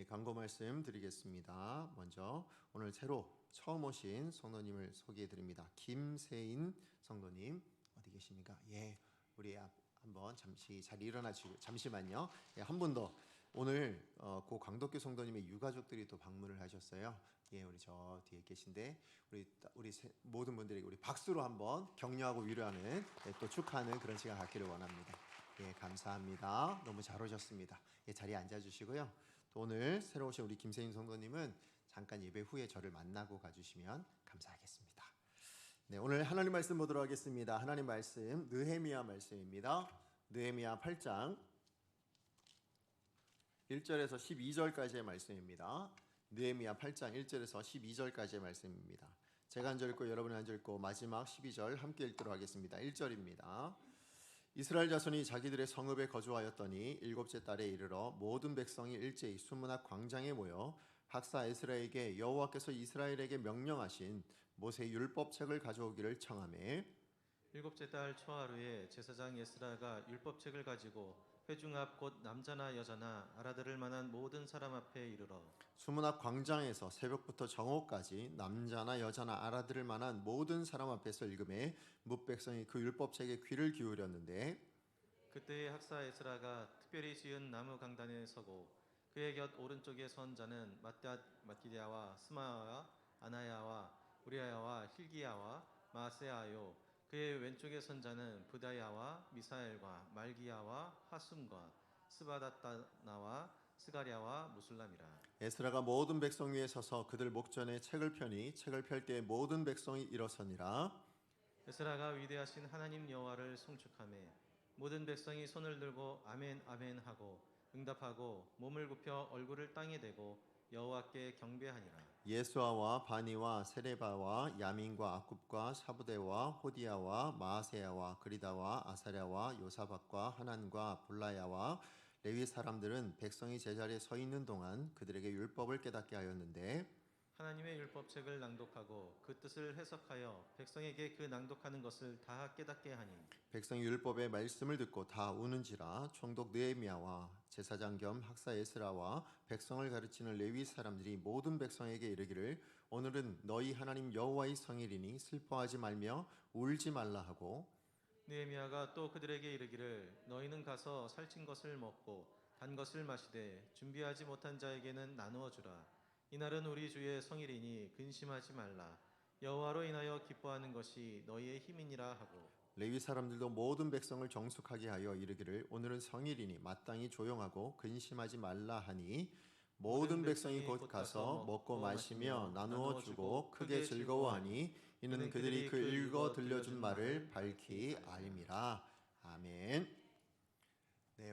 광고 말씀 드리겠습니다. 먼저 오늘 새로 처음 오신 성도님을 소개해 드립니다. 김세인 성도님 어디 계십니까? 우리 한번 잠시 자리 일어나시고 잠시만요. 한 분 더. 오늘 고 광덕교 성도님의 유가족들이 또 방문을 하셨어요. 우리 저 뒤에 계신데 우리 모든 분들에게 우리 박수로 한번 격려하고 위로하는 또 축하하는 그런 시간 갖기를 원합니다. 감사합니다. 너무 잘 오셨습니다. 자리에 앉아주시고요. 또 오늘 새로 오신 우리 김세인 성도님은 잠깐 예배 후에 저를 만나고 가주시면 감사하겠습니다. 오늘 하나님 말씀 보도록 하겠습니다. 하나님 말씀 느헤미야 말씀입니다. 느헤미야 8장 1절에서 12절까지의 말씀입니다. 느헤미야 8장 1절에서 12절까지의 말씀입니다. 제가 한 절 읽고 여러분이 한 절 읽고 마지막 12절 함께 읽도록 하겠습니다. 1절입니다. 이스라엘 자손이 자기들의 성읍에 거주하였더니 일곱째 달에 이르러 모든 백성이 일제히 수문학 광장에 모여 학사 에스라에게 여호와께서 이스라엘에게 명령하신 모세의 율법책을 가져오기를 청하매 일곱째 달 초하루에 제사장 에스라가 율법책을 가지고 회중 앞 곧 남자나 여자나 알아들을 만한 모든 사람 앞에 이르러 수문학 광장에서 새벽부터 정오까지 남자나 여자나 알아들을 만한 모든 사람 앞에서 읽음에 뭇백성이 그 율법책에 귀를 기울였는데 그때에 학사 에스라가 특별히 지은 나무 강단에 서고 그의 곁 오른쪽에 선 자는 mat디아와 스마야와 아나야와 우리아야와 힐기야와 마세아요 그의 왼쪽에 선 자는 부다야와 미사엘과 말기야와 하숨과 스바다나와 스가랴와 무술람이라. 에스라가 모든 백성 위에 서서 그들 목전에 책을 펴니 책을 펼 때에 모든 백성이 일어서니라. 에스라가 위대하신 하나님 여호와를 송축하매 모든 백성이 손을 들고 아멘 아멘 하고 응답하고 몸을 굽혀 얼굴을 땅에 대고 여호와께 경배하니라. 예수아와 바니와 세레바와 야민과 아굽과 사부대와 호디야와 마아세야와 그리다와 아사랴와 요사박과 하난과 볼라야와 레위 사람들은 백성이 제자리에 서 있는 동안 그들에게 율법을 깨닫게 하였는데 하나님의 율법책을 낭독하고 그 뜻을 해석하여 백성에게 그 낭독하는 것을 다 깨닫게 하니 백성이 율법의 말씀을 듣고 다 우는지라. 총독 느헤미야와 제사장 겸 학사 에스라와 백성을 가르치는 레위 사람들이 모든 백성에게 이르기를 오늘은 너희 하나님 여호와의 성일이니 슬퍼하지 말며 울지 말라 하고 느헤미야가 또 그들에게 이르기를 너희는 가서 살찐 것을 먹고 단 것을 마시되 준비하지 못한 자에게는 나누어 주라. 이날은 우리 주의 성일이니 근심하지 말라. 여호와로 인하여 기뻐하는 것이 너희의 힘이니라 하고 레위 사람들도 모든 백성을 정숙하게 하여 이르기를 오늘은 성일이니 마땅히 조용하고 근심하지 말라 하니 모든 백성이 곧 가서 먹고 마시며 나누어 주고 크게 즐거워하니 이는 그들이 그 읽어 들려준 말을 밝히 알미라. 아멘.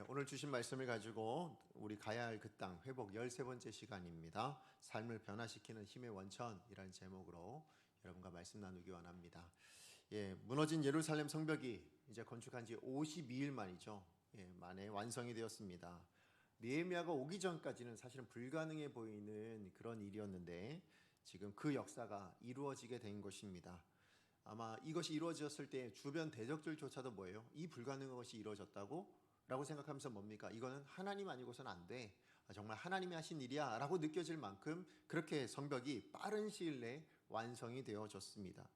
오늘 주신 말씀을 가지고 우리 가야 할 그 땅 회복 13번째 시간입니다. 삶을 변화시키는 힘의 원천이라는 제목으로 여러분과 말씀 나누기 원합니다. 무너진 예루살렘 성벽이 이제 건축한 지 52일 만이죠. 만에 완성이 되었습니다. 느헤미야가 오기 전까지는 사실은 불가능해 보이는 그런 일이었는데 지금 그 역사가 이루어지게 된 것입니다. 아마 이것이 이루어졌을 때 주변 대적들조차도 뭐예요? 이 불가능한 것이 이루어졌다고? 라고 생각하면서 뭡니까? 이거는 하나님 아니고서는 안 돼. 정말 하나님이 하신 일이야 라고 느껴질 만큼 그렇게 성벽이 빠른 시일 내에 완성이 되어졌습니다.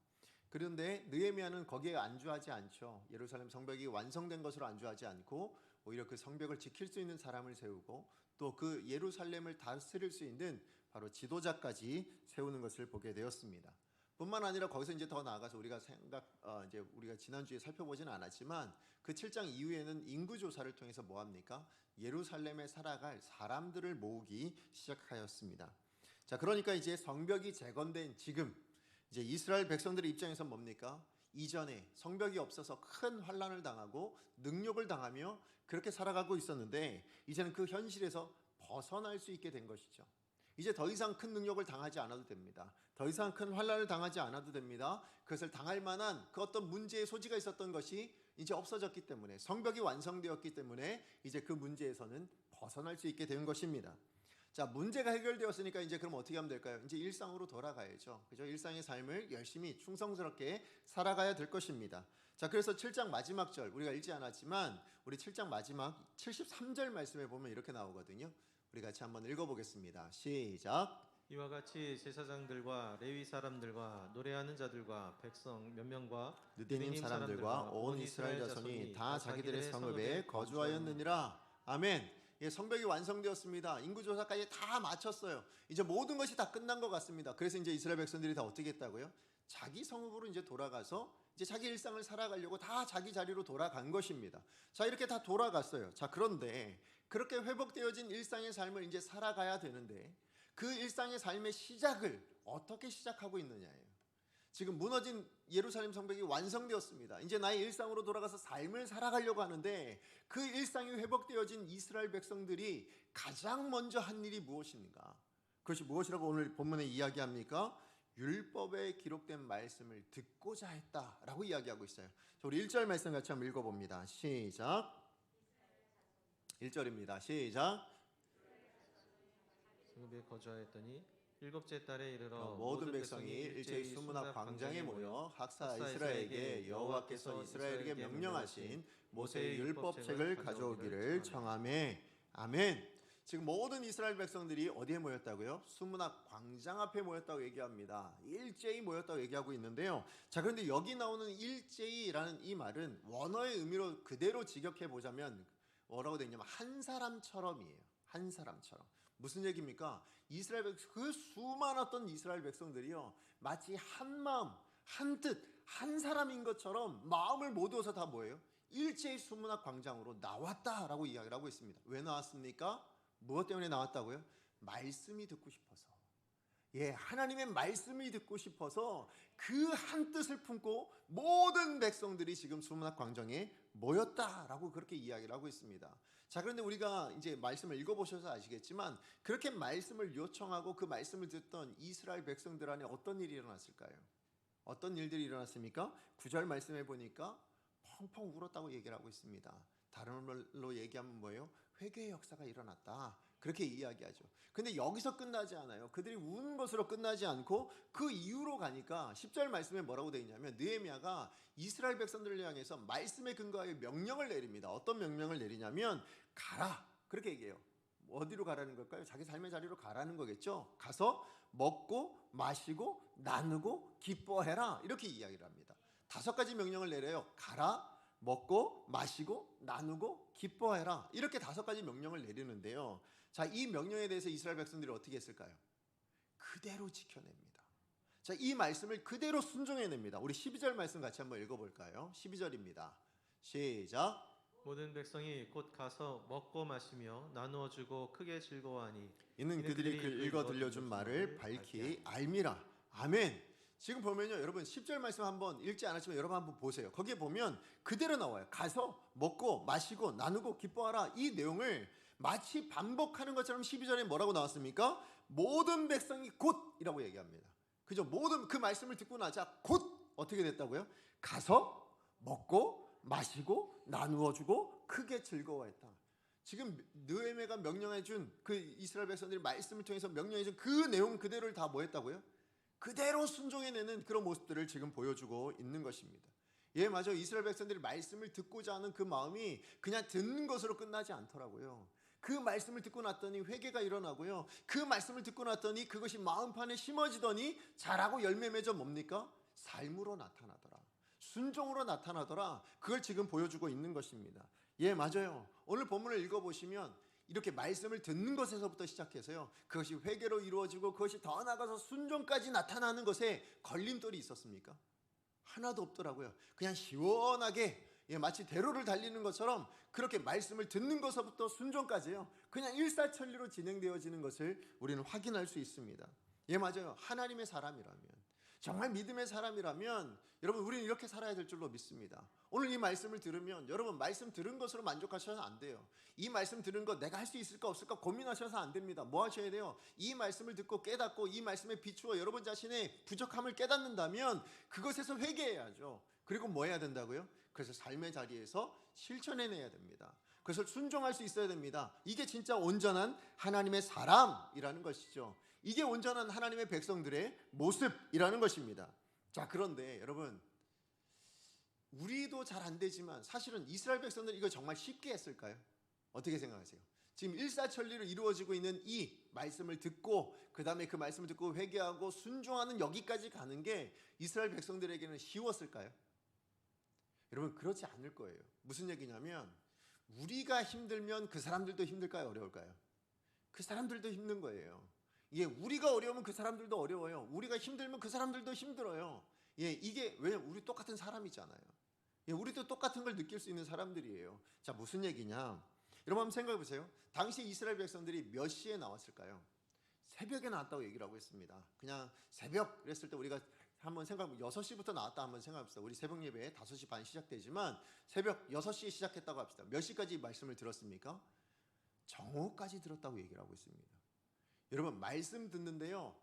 그런데 느헤미야는 거기에 안주하지 않죠. 예루살렘 성벽이 완성된 것으로 안주하지 않고 오히려 그 성벽을 지킬 수 있는 사람을 세우고 또 그 예루살렘을 다스릴 수 있는 바로 지도자까지 세우는 것을 보게 되었습니다. 뿐만 아니라 거기서 이제 더 나아가서 우리가 우리가 지난주에 살펴보지는 않았지만 그 7장 이후에는 인구조사를 통해서 뭐 합니까? 예루살렘에 살아갈 사람들을 모으기 시작하였습니다. 자, 그러니까 이제 성벽이 재건된 지금 이제 이스라엘 백성들의 입장에서 뭡니까? 이전에 성벽이 없어서 큰 환난을 당하고 능욕을 당하며 그렇게 살아가고 있었는데 이제는 그 현실에서 벗어날 수 있게 된 것이죠. 이제 더 이상 큰 능력을 당하지 않아도 됩니다. 더 이상 큰 환난을 당하지 않아도 됩니다. 그것을 당할 만한 그 어떤 문제의 소지가 있었던 것이 이제 없어졌기 때문에 성벽이 완성되었기 때문에 이제 그 문제에서는 벗어날 수 있게 된 것입니다. 자, 문제가 해결되었으니까 이제 그럼 어떻게 하면 될까요? 이제 일상으로 돌아가야죠. 그죠? 일상의 삶을 열심히 충성스럽게 살아가야 될 것입니다. 자, 그래서 7장 마지막 절 우리가 읽지 않았지만 우리 7장 마지막 73절 말씀에 보면 이렇게 나오거든요. 우리 같이 한번 읽어보겠습니다. 시작. 이와 같이 제사장들과 레위 사람들과 노래하는 자들과 백성 몇 명과 느디님 사람들과 온 이스라엘 자손이 다 자기들의 성읍에 거주하였느니라. 아멘. 예, 성벽이 완성되었습니다. 인구조사까지 다 마쳤어요. 이제 모든 것이 다 끝난 것 같습니다. 그래서 이제 이스라엘 백성들이 다 어떻게 했다고요? 자기 성읍으로 이제 돌아가서 이제 자기 일상을 살아가려고 다 자기 자리로 돌아간 것입니다. 자, 이렇게 다 돌아갔어요. 자, 그런데 그렇게 회복되어진 일상의 삶을 이제 살아가야 되는데 그 일상의 삶의 시작을 어떻게 시작하고 있느냐예요. 지금 무너진 예루살렘 성벽이 완성되었습니다. 이제 나의 일상으로 돌아가서 삶을 살아가려고 하는데 그 일상이 회복되어진 이스라엘 백성들이 가장 먼저 한 일이 무엇인가? 그것이 무엇이라고 오늘 본문에 이야기합니까? 율법에 기록된 말씀을 듣고자 했다라고 이야기하고 있어요. 우리 1절 말씀 같이 한번 읽어봅니다. 시작. 1절입니다. 시작. 성읍에 거주하였더니 일곱째 달에 이르러 모든 백성이 일제히 수문학 광장에 모여 학사 이스라엘에게 여호와께서 이스라엘에게 명령하신 모세의 율법책을 가져오기를 청하매. 아멘. 지금 모든 이스라엘 백성들이 어디에 모였다고요? 수문학 광장 앞에 모였다고 얘기합니다. 일제히 모였다고 얘기하고 있는데요. 자, 그런데 여기 나오는 일제히라는 이 말은 원어의 의미로 그대로 직역해 보자면 뭐라고 되어 있냐면 한 사람처럼이에요. 한 사람처럼. 무슨 얘기입니까? 이스라엘 백성, 그 수많았던 이스라엘 백성들이요, 마치 한 마음, 한 뜻, 한 사람인 것처럼 마음을 모두어서 다 뭐예요? 일제히 수문학 광장으로 나왔다라고 이야기를 하고 있습니다. 왜 나왔습니까? 무엇 때문에 나왔다고요? 말씀이 듣고 싶어서. 예, 하나님의 말씀이 듣고 싶어서 그 한 뜻을 품고 모든 백성들이 지금 수문학 광장에 모였다라고 그렇게 이야기를 하고 있습니다. 자, 그런데 우리가 이제 말씀을 읽어보셔서 아시겠지만 그렇게 말씀을 요청하고 그 말씀을 듣던 이스라엘 백성들 안에 어떤 일이 일어났을까요? 어떤 일들이 일어났습니까? 9절 말씀해 보니까 펑펑 울었다고 얘기를 하고 있습니다. 다른 말로 얘기하면 뭐예요? 회개의 역사가 일어났다. 그렇게 이야기하죠. 근데 여기서 끝나지 않아요. 그들이 우는 것으로 끝나지 않고 그 이후로 가니까 10절 말씀에 뭐라고 되어 있냐면 느헤미야가 이스라엘 백성들을 향해서 말씀에 근거하여 명령을 내립니다. 어떤 명령을 내리냐면 가라. 그렇게 얘기해요. 어디로 가라는 걸까요? 자기 삶의 자리로 가라는 거겠죠. 가서 먹고 마시고 나누고 기뻐해라. 이렇게 이야기를 합니다. 5가지 명령을 내려요. 가라, 먹고 마시고 나누고 기뻐해라. 이렇게 5가지 명령을 내리는데요. 자, 이 명령에 대해서 이스라엘 백성들이 어떻게 했을까요? 그대로 지켜냅니다. 자, 이 말씀을 그대로 순종해냅니다. 우리 12절 말씀 같이 한번 읽어볼까요? 12절입니다. 시작. 모든 백성이 곧 가서 먹고 마시며 나누어 주고 크게 즐거워하니 이는 그들이 그 읽어 들려준 말을 밝히 알미라. 아멘. 지금 보면요, 여러분 10절 말씀 한번 읽지 않았지만 여러분 한번 보세요. 거기에 보면 그대로 나와요. 가서 먹고 마시고 나누고 기뻐하라. 이 내용을 마치 반복하는 것처럼 12절에 뭐라고 나왔습니까? 모든 백성이 곧이라고 얘기합니다. 그죠? 모든 그 말씀을 듣고 나자 곧 어떻게 됐다고요? 가서 먹고 마시고 나누어 주고 크게 즐거워했다. 지금 느헤미야가 명령해 준 그 이스라엘 백성들이 말씀을 통해서 명령해 준 그 내용 그대로를 다 뭐 했다고요? 그대로 순종해내는 그런 모습들을 지금 보여주고 있는 것입니다. 예, 맞아요. 이스라엘 백성들이 말씀을 듣고자 하는 그 마음이 그냥 듣는 것으로 끝나지 않더라고요. 그 말씀을 듣고 났더니 회개가 일어나고요. 그 말씀을 듣고 났더니 그것이 마음판에 심어지더니 자라고 열매 맺어 뭡니까? 삶으로 나타나더라. 순종으로 나타나더라. 그걸 지금 보여주고 있는 것입니다. 예, 맞아요. 오늘 본문을 읽어보시면 이렇게 말씀을 듣는 것에서부터 시작해서요, 그것이 회개로 이루어지고 그것이 더 나아가서 순종까지 나타나는 것에 걸림돌이 있었습니까? 하나도 없더라고요. 그냥 시원하게, 예, 마치 대로를 달리는 것처럼 그렇게 말씀을 듣는 것부터 순종까지요, 그냥 일사천리로 진행되어지는 것을 우리는 확인할 수 있습니다. 예, 맞아요. 하나님의 사람이라면, 정말 믿음의 사람이라면 여러분, 우리는 이렇게 살아야 될 줄로 믿습니다. 오늘 이 말씀을 들으면 여러분, 말씀 들은 것으로 만족하셔서 안 돼요. 이 말씀 들은 거 내가 할 수 있을까 없을까 고민하셔서 안 됩니다. 뭐 하셔야 돼요? 이 말씀을 듣고 깨닫고 이 말씀에 비추어 여러분 자신의 부족함을 깨닫는다면 그것에서 회개해야죠. 그리고 뭐 해야 된다고요? 그래서 삶의 자리에서 실천해내야 됩니다. 그것을 순종할 수 있어야 됩니다. 이게 진짜 온전한 하나님의 사람이라는 것이죠. 이게 온전한 하나님의 백성들의 모습이라는 것입니다. 자, 그런데 여러분, 우리도 잘 안 되지만 사실은 이스라엘 백성들 이거 정말 쉽게 했을까요? 어떻게 생각하세요? 지금 일사천리로 이루어지고 있는 이 말씀을 듣고 그 다음에 그 말씀을 듣고 회개하고 순종하는 여기까지 가는 게 이스라엘 백성들에게는 쉬웠을까요? 여러분 그렇지 않을 거예요. 무슨 얘기냐면 우리가 힘들면 그 사람들도 힘들까요? 어려울까요? 그 사람들도 힘든 거예요. 예, 우리가 어려우면 그 사람들도 어려워요. 우리가 힘들면 그 사람들도 힘들어요. 예, 이게 왜냐면 우리 똑같은 사람이잖아요. 예, 우리도 똑같은 걸 느낄 수 있는 사람들이에요. 자, 무슨 얘기냐? 여러분 한번 생각해 보세요. 당시 이스라엘 백성들이 몇 시에 나왔을까요? 새벽에 나왔다고 얘기를 하고 있습니다. 그냥 새벽 그랬을 때 우리가 한번 생각해 6시부터 나왔다 한번 생각해 봅시다. 우리 새벽 예배 5시 반 시작되지만 새벽 6시에 시작했다고 합시다. 몇 시까지 말씀을 들었습니까? 정오까지 들었다고 얘기를 하고 있습니다. 여러분 말씀 듣는데요.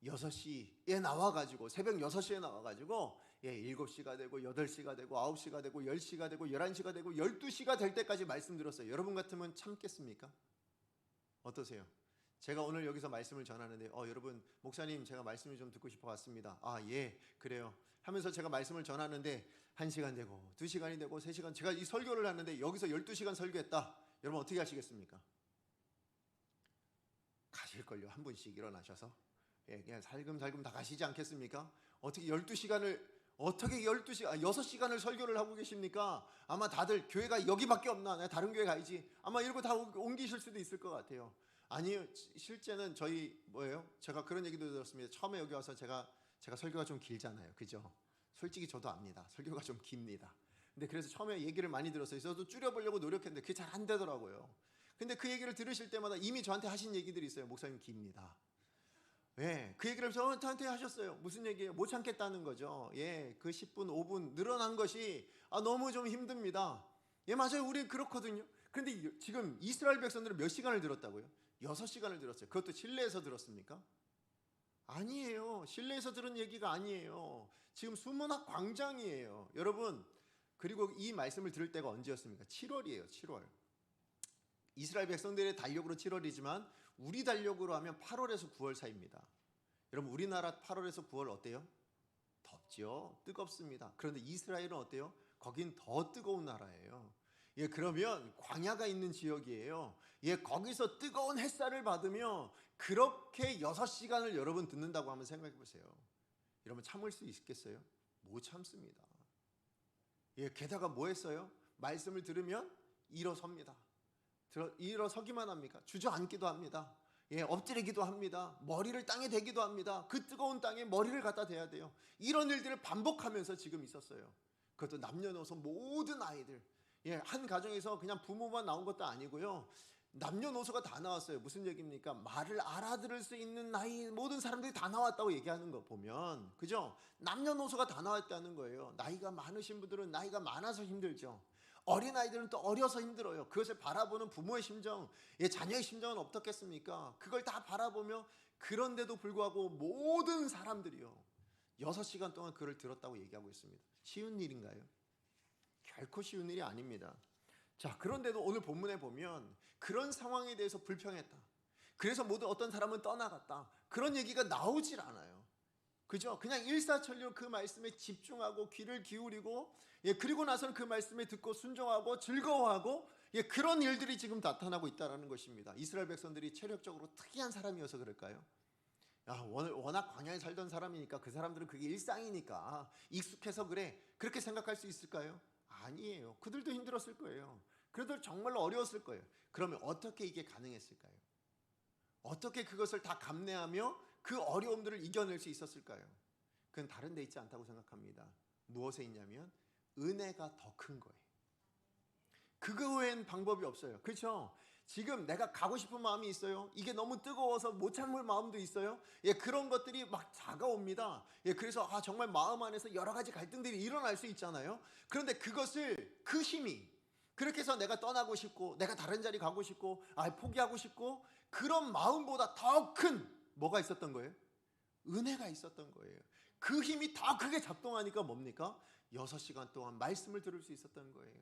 6시에 나와가지고 새벽 6시에 나와가지고 7시가 되고 8시가 되고 9시가 되고 10시가 되고 11시가 되고 12시가 될 때까지 말씀 들었어요. 여러분 같으면 참겠습니까? 어떠세요? 제가 오늘 여기서 말씀을 전하는데 여러분 목사님 제가 말씀을 좀 듣고 싶어 왔습니다. 아 예 그래요 하면서 제가 말씀을 전하는데 1시간 되고 2시간이 되고 3시간 제가 이 설교를 하는데 여기서 12시간 설교했다. 여러분 어떻게 하시겠습니까? 가실걸요. 한 분씩 일어나셔서 그냥 살금살금 다 가시지 않겠습니까? 어떻게 6시간을 설교를 하고 계십니까? 아마 다들 교회가 여기밖에 없나? 내가 다른 교회 가야지. 아마 이러고 다 옮기실 수도 있을 것 같아요. 아니요, 실제는 제가 그런 얘기도 들었습니다. 처음에 여기 와서 제가 설교가 좀 길잖아요. 그죠? 솔직히 저도 압니다. 설교가 좀 깁니다. 근데 그래서 처음에 얘기를 많이 들었어요. 저도 줄여보려고 노력했는데 그게 잘 안 되더라고요. 근데 그 얘기를 들으실 때마다 이미 저한테 하신 얘기들이 있어요. 목사님 깁니다. 예, 그 얘기를 저한테 하셨어요. 무슨 얘기예요? 못 참겠다는 거죠. 예, 그 10분, 5분 늘어난 것이 너무 좀 힘듭니다. 예, 맞아요. 우리 그렇거든요. 그런데 지금 이스라엘 백성들은 몇 시간을 들었다고요? 6시간을 들었어요. 그것도 실내에서 들었습니까? 아니에요. 실내에서 들은 얘기가 아니에요. 지금 수문학 광장이에요. 여러분, 그리고 이 말씀을 들을 때가 언제였습니까? 7월이에요. 7월. 이스라엘 백성들의 달력으로 7월이지만 우리 달력으로 하면 8월에서 9월 사이입니다. 여러분 우리나라 8월에서 9월 어때요? 덥죠. 뜨겁습니다. 그런데 이스라엘은 어때요? 거긴 더 뜨거운 나라예요. 예, 그러면 광야가 있는 지역이에요. 예, 거기서 뜨거운 햇살을 받으며 그렇게 6시간을 여러분 듣는다고 한번 생각해 보세요. 여러분 참을 수 있겠어요? 못 참습니다. 예, 게다가 뭐 했어요? 말씀을 들으면 일어섭니다. 일어서기만 합니까? 주저앉기도 합니다. 예, 엎드리기도 합니다. 머리를 땅에 대기도 합니다. 그 뜨거운 땅에 머리를 갖다 대야 돼요. 이런 일들을 반복하면서 지금 있었어요. 그것도 남녀노소 모든 아이들. 예, 한 가정에서 그냥 부모만 나온 것도 아니고요. 남녀노소가 다 나왔어요. 무슨 얘기입니까? 말을 알아들을 수 있는 나이 모든 사람들이 다 나왔다고 얘기하는 거 보면 그죠? 남녀노소가 다 나왔다는 거예요. 나이가 많으신 분들은 나이가 많아서 힘들죠. 어린아이들은 또 어려서 힘들어요. 그것을 바라보는 부모의 심정, 자녀의 심정은 어떻겠습니까? 그걸 다 바라보며 그런데도 불구하고 모든 사람들이요 6시간 동안 그를 들었다고 얘기하고 있습니다. 쉬운 일인가요? 결코 쉬운 일이 아닙니다. 자, 그런데도 오늘 본문에 보면 그런 상황에 대해서 불평했다. 그래서 어떤 사람은 떠나갔다. 그런 얘기가 나오질 않아요. 그죠? 그냥 일사천리로 그 말씀에 집중하고 귀를 기울이고 그리고 나서는 그 말씀에 듣고 순종하고 즐거워하고 그런 일들이 지금 나타나고 있다는 것입니다. 이스라엘 백성들이 체력적으로 특이한 사람이어서 그럴까요? 워낙 광야에 살던 사람이니까 그 사람들은 그게 일상이니까 익숙해서 그래 그렇게 생각할 수 있을까요? 아니에요. 그들도 힘들었을 거예요. 그들도 정말로 어려웠을 거예요. 그러면 어떻게 이게 가능했을까요? 어떻게 그것을 다 감내하며 그 어려움들을 이겨낼 수 있었을까요? 그건 다른 데 있지 않다고 생각합니다. 무엇에 있냐면 은혜가 더 큰 거예요. 그거 외엔 방법이 없어요. 그렇죠? 지금 내가 가고 싶은 마음이 있어요. 이게 너무 뜨거워서 못 참을 마음도 있어요. 그런 것들이 막 다가옵니다. 그래서 정말 마음 안에서 여러 가지 갈등들이 일어날 수 있잖아요. 그런데 그 힘이 그렇게 해서 내가 떠나고 싶고 내가 다른 자리 가고 싶고 포기하고 싶고 그런 마음보다 더 큰 뭐가 있었던 거예요? 은혜가 있었던 거예요. 그 힘이 더 크게 작동하니까 뭡니까? 6시간 동안 말씀을 들을 수 있었던 거예요.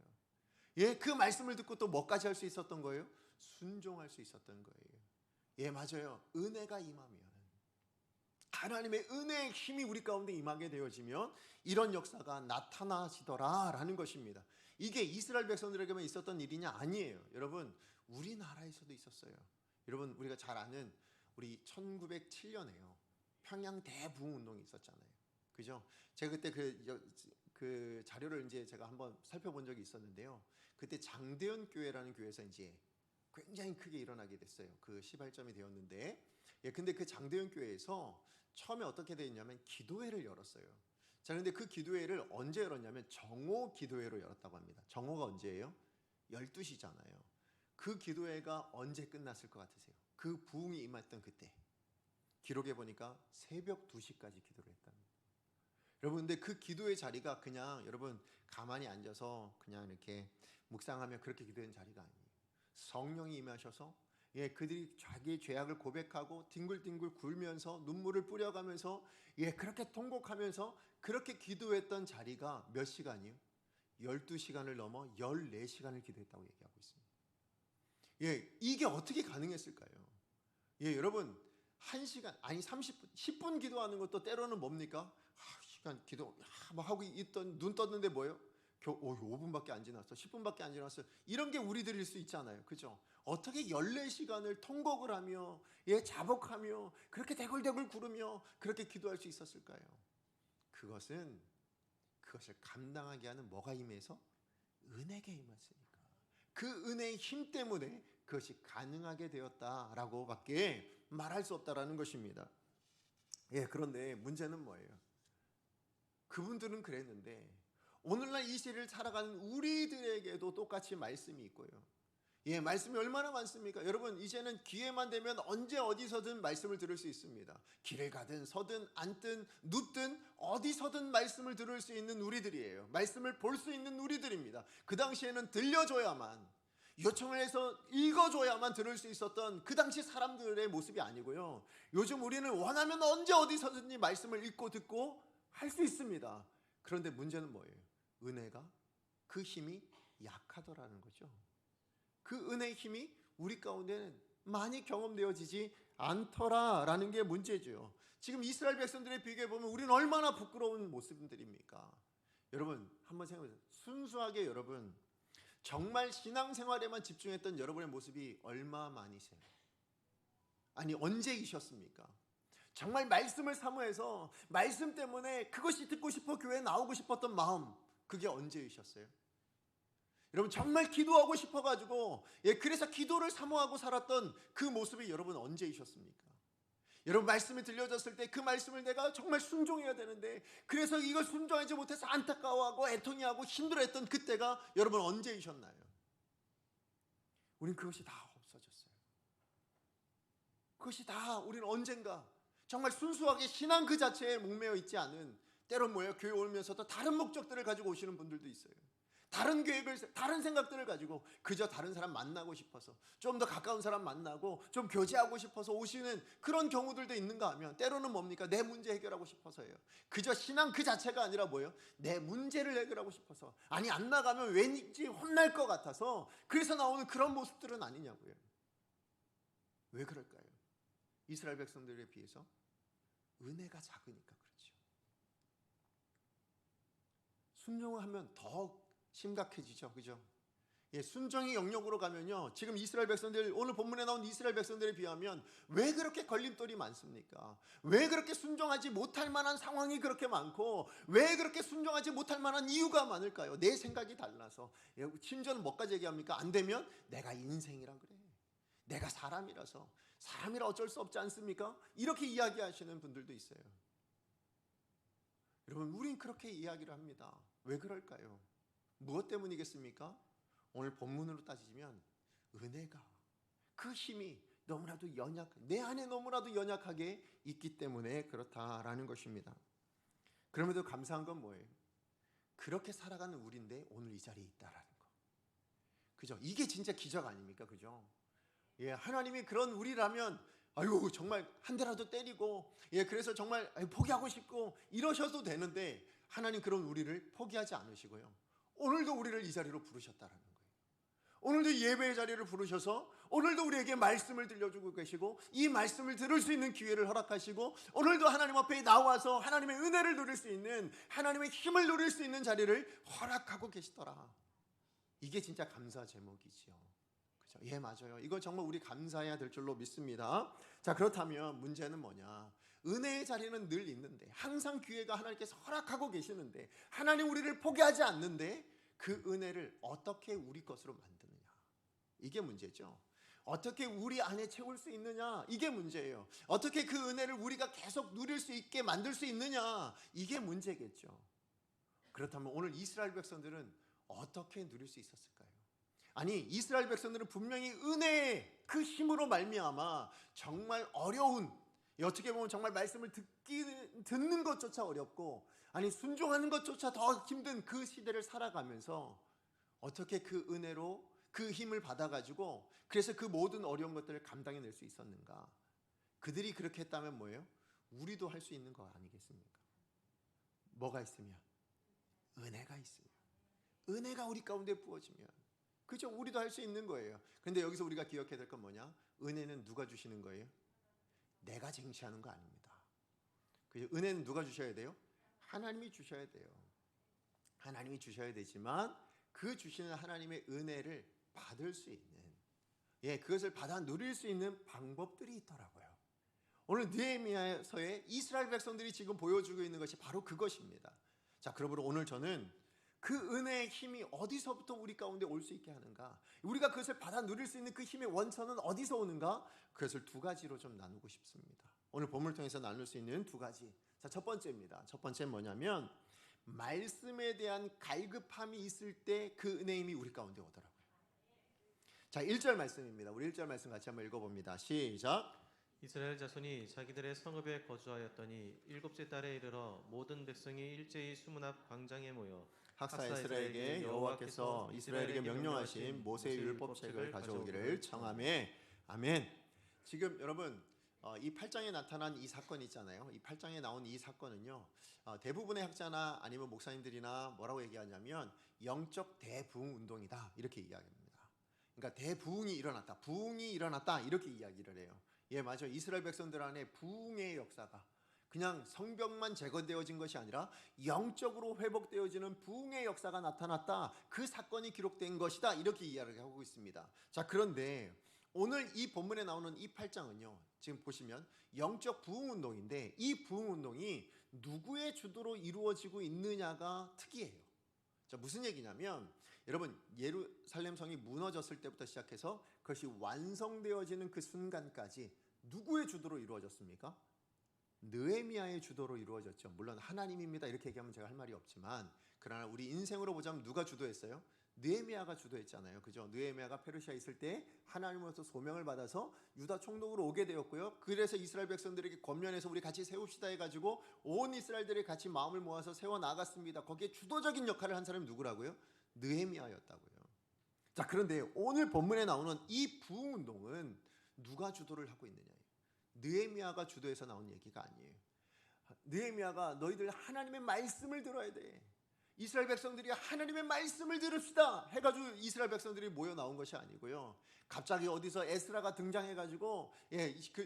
그 말씀을 듣고 또 뭐까지 할 수 있었던 거예요? 순종할 수 있었던 거예요. 맞아요. 은혜가 임하면 하나님의 은혜의 힘이 우리 가운데 임하게 되어지면 이런 역사가 나타나시더라라는 것입니다. 이게 이스라엘 백성들에게만 있었던 일이냐? 아니에요. 여러분, 우리나라에서도 있었어요. 여러분, 우리가 잘 아는 우리 1907년에요. 평양 대부흥운동이 있었잖아요. 그죠? 제가 그때 그 자료를 이제 제가 한번 살펴본 적이 있었는데요. 그때 장대현 교회라는 교회에서 이제 굉장히 크게 일어나게 됐어요. 그 시발점이 되었는데, 근데 그 장대현 교회에서 처음에 어떻게 되었냐면 기도회를 열었어요. 자, 근데 그 기도회를 언제 열었냐면 정오 기도회로 열었다고 합니다. 정오가 언제예요? 12시잖아요. 그 기도회가 언제 끝났을 것 같으세요? 그 부흥이 임했던 그때. 기록해 보니까 새벽 2시까지 기도를 했답니다. 여러분, 근데 그 기도의 자리가 그냥 여러분 가만히 앉아서 그냥 이렇게 묵상하며 그렇게 기도한 자리가 아니에요. 성령이 임하셔서 그들이 자기의 죄악을 고백하고 뒹굴뒹굴 굴면서 눈물을 뿌려가면서 그렇게 통곡하면서 그렇게 기도했던 자리가 몇 시간이요? 12시간을 넘어 14시간을 기도했다고 얘기하고 있습니다. 이게 어떻게 가능했을까요? 여러분, 1시간 아니 30분 10분 기도하는 것도 때로는 뭡니까? 시간 기도 막 하고 있던 눈 떴는데 뭐예요? 5분밖에 안 지났어, 10분밖에 안 지났어. 이런 게 우리들일 수 있잖아요. 그죠? 어떻게 14시간을 통곡을 하며 자복하며 그렇게 대굴대굴 구르며 그렇게 기도할 수 있었을까요? 그것을 감당하게 하는 뭐가 임해서? 은혜가 임했으니까. 그 은혜의 힘 때문에 그것이 가능하게 되었다라고 밖에 말할 수 없다라는 것입니다. 그런데 문제는 뭐예요? 그분들은 그랬는데 오늘날 이 시대를 살아가는 우리들에게도 똑같이 말씀이 있고요. 말씀이 얼마나 많습니까? 여러분, 이제는 기회만 되면 언제 어디서든 말씀을 들을 수 있습니다. 길을 가든 서든 앉든 눕든 어디서든 말씀을 들을 수 있는 우리들이에요. 말씀을 볼 수 있는 우리들입니다. 그 당시에는 들려줘야만, 요청을 해서 읽어줘야만 들을 수 있었던 그 당시 사람들의 모습이 아니고요. 요즘 우리는 원하면 언제 어디서든지 말씀을 읽고 듣고 할 수 있습니다. 그런데 문제는 뭐예요? 은혜가, 그 힘이 약하더라는 거죠. 그 은혜의 힘이 우리 가운데는 많이 경험되어지지 않더라라는 게 문제죠. 지금 이스라엘 백성들의 비교해 보면 우리는 얼마나 부끄러운 모습들입니까? 여러분, 한번 생각해 보세요. 순수하게 여러분, 정말 신앙생활에만 집중했던 여러분의 모습이 얼마만이세요? 아니, 언제이셨습니까? 정말 말씀을 사모해서 말씀 때문에 그것이 듣고 싶어 교회에 나오고 싶었던 마음, 그게 언제이셨어요? 여러분, 정말 기도하고 싶어가지고 그래서 기도를 사모하고 살았던 그 모습이 여러분 언제이셨습니까? 여러분, 말씀이 들려졌을 때 그 말씀을 내가 정말 순종해야 되는데 그래서 이걸 순종하지 못해서 안타까워하고 애통해하고 힘들어했던 그때가 여러분 언제이셨나요? 우린 그것이 다 없어졌어요. 그것이 다 우리는 언젠가 정말 순수하게 신앙 그 자체에 목매어 있지 않은, 때론 뭐예요? 교회 오면서도 다른 목적들을 가지고 오시는 분들도 있어요. 다른 계획을, 다른 생각들을 가지고 그저 다른 사람 만나고 싶어서, 좀 더 가까운 사람 만나고 좀 교제하고 싶어서 오시는 그런 경우들도 있는가 하면 때로는 뭡니까? 내 문제 해결하고 싶어서예요. 그저 신앙 그 자체가 아니라 뭐예요? 내 문제를 해결하고 싶어서, 아니 안 나가면 왠지 혼날 것 같아서 그래서 나오는 그런 모습들은 아니냐고요. 왜 그럴까요? 이스라엘 백성들에 비해서 은혜가 작으니까 그렇죠. 순종을 하면 더 심각해지죠. 그죠? 순종의 영역으로 가면요, 지금 이스라엘 백성들, 오늘 본문에 나온 이스라엘 백성들에 비하면 왜 그렇게 걸림돌이 많습니까? 왜 그렇게 순종하지 못할 만한 상황이 그렇게 많고 왜 그렇게 순종하지 못할 만한 이유가 많을까요? 내 생각이 달라서. 심지어는 뭐까지 얘기합니까? 안 되면 내가 인생이라 그래, 내가 사람이라서, 사람이라 어쩔 수 없지 않습니까? 이렇게 이야기하시는 분들도 있어요. 여러분, 우린 그렇게 이야기를 합니다. 왜 그럴까요? 무엇 때문이겠습니까? 오늘 본문으로 따지면 은혜가, 그 힘이 너무나도 내 안에 너무나도 연약하게 있기 때문에 그렇다라는 것입니다. 그럼에도 감사한 건 뭐예요? 그렇게 살아가는 우리인데 오늘 이 자리에 있다라는 거. 그죠? 이게 진짜 기적 아닙니까? 그죠? 하나님이 그런 우리라면 아유 정말 한 대라도 때리고 그래서 정말 포기하고 싶고 이러셔도 되는데, 하나님 그런 우리를 포기하지 않으시고요, 오늘도 우리를 이 자리로 부르셨다라는 거예요. 오늘도 예배의 자리를 부르셔서 오늘도 우리에게 말씀을 들려주고 계시고 이 말씀을 들을 수 있는 기회를 허락하시고 오늘도 하나님 앞에 나와서 하나님의 은혜를 누릴 수 있는 하나님의 힘을 누릴 수 있는 자리를 허락하고 계시더라. 이게 진짜 감사 제목이지요. 그죠? 예, 맞아요. 이건 정말 우리 감사해야 될 줄로 믿습니다. 자, 그렇다면 문제는 뭐냐? 은혜의 자리는 늘 있는데 항상 기회가 하나님께서 허락하고 계시는데 하나님 우리를 포기하지 않는데 그 은혜를 어떻게 우리 것으로 만드느냐, 이게 문제죠. 어떻게 우리 안에 채울 수 있느냐, 이게 문제예요. 어떻게 그 은혜를 우리가 계속 누릴 수 있게 만들 수 있느냐, 이게 문제겠죠. 그렇다면 오늘 이스라엘 백성들은 어떻게 누릴 수 있었을까요? 아니, 이스라엘 백성들은 분명히 은혜의 그 힘으로 말미암아 정말 어려운, 어떻게 보면 정말 말씀을 듣는 것조차 어렵고 아니 순종하는 것조차 더 힘든 그 시대를 살아가면서 어떻게 그 은혜로 그 힘을 받아가지고 그래서 그 모든 어려운 것들을 감당해낼 수 있었는가? 그들이 그렇게 했다면 뭐예요? 우리도 할 수 있는 거 아니겠습니까? 뭐가 있으면? 은혜가 있으면, 은혜가 우리 가운데 부어지면, 그죠? 우리도 할 수 있는 거예요. 그런데 여기서 우리가 기억해야 될 건 뭐냐? 은혜는 누가 주시는 거예요? 내가 쟁취하는 거 아닙니다. 그죠? 은혜는 누가 주셔야 돼요? 하나님이 주셔야 돼요. 하나님이 주셔야 되지만 그 주시는 하나님의 은혜를 받을 수 있는, 그것을 받아 누릴 수 있는 방법들이 있더라고요. 오늘 느헤미야서에 이스라엘 백성들이 지금 보여주고 있는 것이 바로 그것입니다. 자, 그러므로 오늘 저는 그 은혜의 힘이 어디서부터 우리 가운데 올 수 있게 하는가, 우리가 그것을 받아 누릴 수 있는 그 힘의 원천은 어디서 오는가, 그것을 두 가지로 좀 나누고 싶습니다. 오늘 본문을 통해서 나눌 수 있는 두 가지. 자, 첫 번째입니다. 첫 번째는 뭐냐면 말씀에 대한 갈급함이 있을 때 그 은혜의 힘이 우리 가운데 오더라고요. 자, 1절 말씀입니다. 우리 1절 말씀 같이 한번 읽어봅니다. 시작. 이스라엘 자손이 자기들의 성읍에 거주하였더니 일곱째 달에 이르러 모든 백성이 일제히 수문 앞 광장에 모여 학사 에스라에게 여호와께서 이스라엘에게 명령하신 모세의 율법책을 가져오기를 청하매. 아멘. 지금 여러분 이 8장에 나타난 이 사건이 있잖아요. 이 8장에 나온 이 사건은요, 대부분의 학자나 아니면 목사님들이나 뭐라고 얘기하냐면 영적 대부흥 운동이다, 이렇게 이야기합니다. 그러니까 대부흥이 일어났다, 부흥이 일어났다, 이렇게 이야기를 해요. 예, 맞아요. 이스라엘 백성들 안에 부흥의 역사가 그냥 성벽만 재건되어진 것이 아니라 영적으로 회복되어지는 부흥의 역사가 나타났다, 그 사건이 기록된 것이다, 이렇게 이야기하고 있습니다. 자, 그런데 오늘 이 본문에 나오는 이 8장은요, 지금 보시면 영적 부흥운동인데 이 부흥운동이 누구의 주도로 이루어지고 있느냐가 특이해요. 자, 무슨 얘기냐면 여러분, 예루살렘 성이 무너졌을 때부터 시작해서 그것이 완성되어지는 그 순간까지 누구의 주도로 이루어졌습니까? 느헤미야의 주도로 이루어졌죠. 물론 하나님입니다 이렇게 얘기하면 제가 할 말이 없지만, 그러나 우리 인생으로 보자면 누가 주도했어요? 느헤미야가 주도했잖아요. 그죠? 느헤미야가 페르시아에 있을 때 하나님으로부터 소명을 받아서 유다 총독으로 오게 되었고요. 그래서 이스라엘 백성들에게 권면해서 우리 같이 세웁시다 해가지고 온 이스라엘들이 같이 마음을 모아서 세워 나갔습니다. 거기에 주도적인 역할을 한 사람이 누구라고요? 느헤미야였다고요. 자, 그런데 오늘 본문에 나오는 이 부흥운동은 누가 주도를 하고 있느냐예요. 느헤미야가 주도해서 나온 얘기가 아니에요. 느헤미야가 너희들 하나님의 말씀을 들어야 돼, 이스라엘 백성들이 하나님의 말씀을 들읍시다 해가지고 이스라엘 백성들이 모여 나온 것이 아니고요, 갑자기 어디서 에스라가 등장해가지고,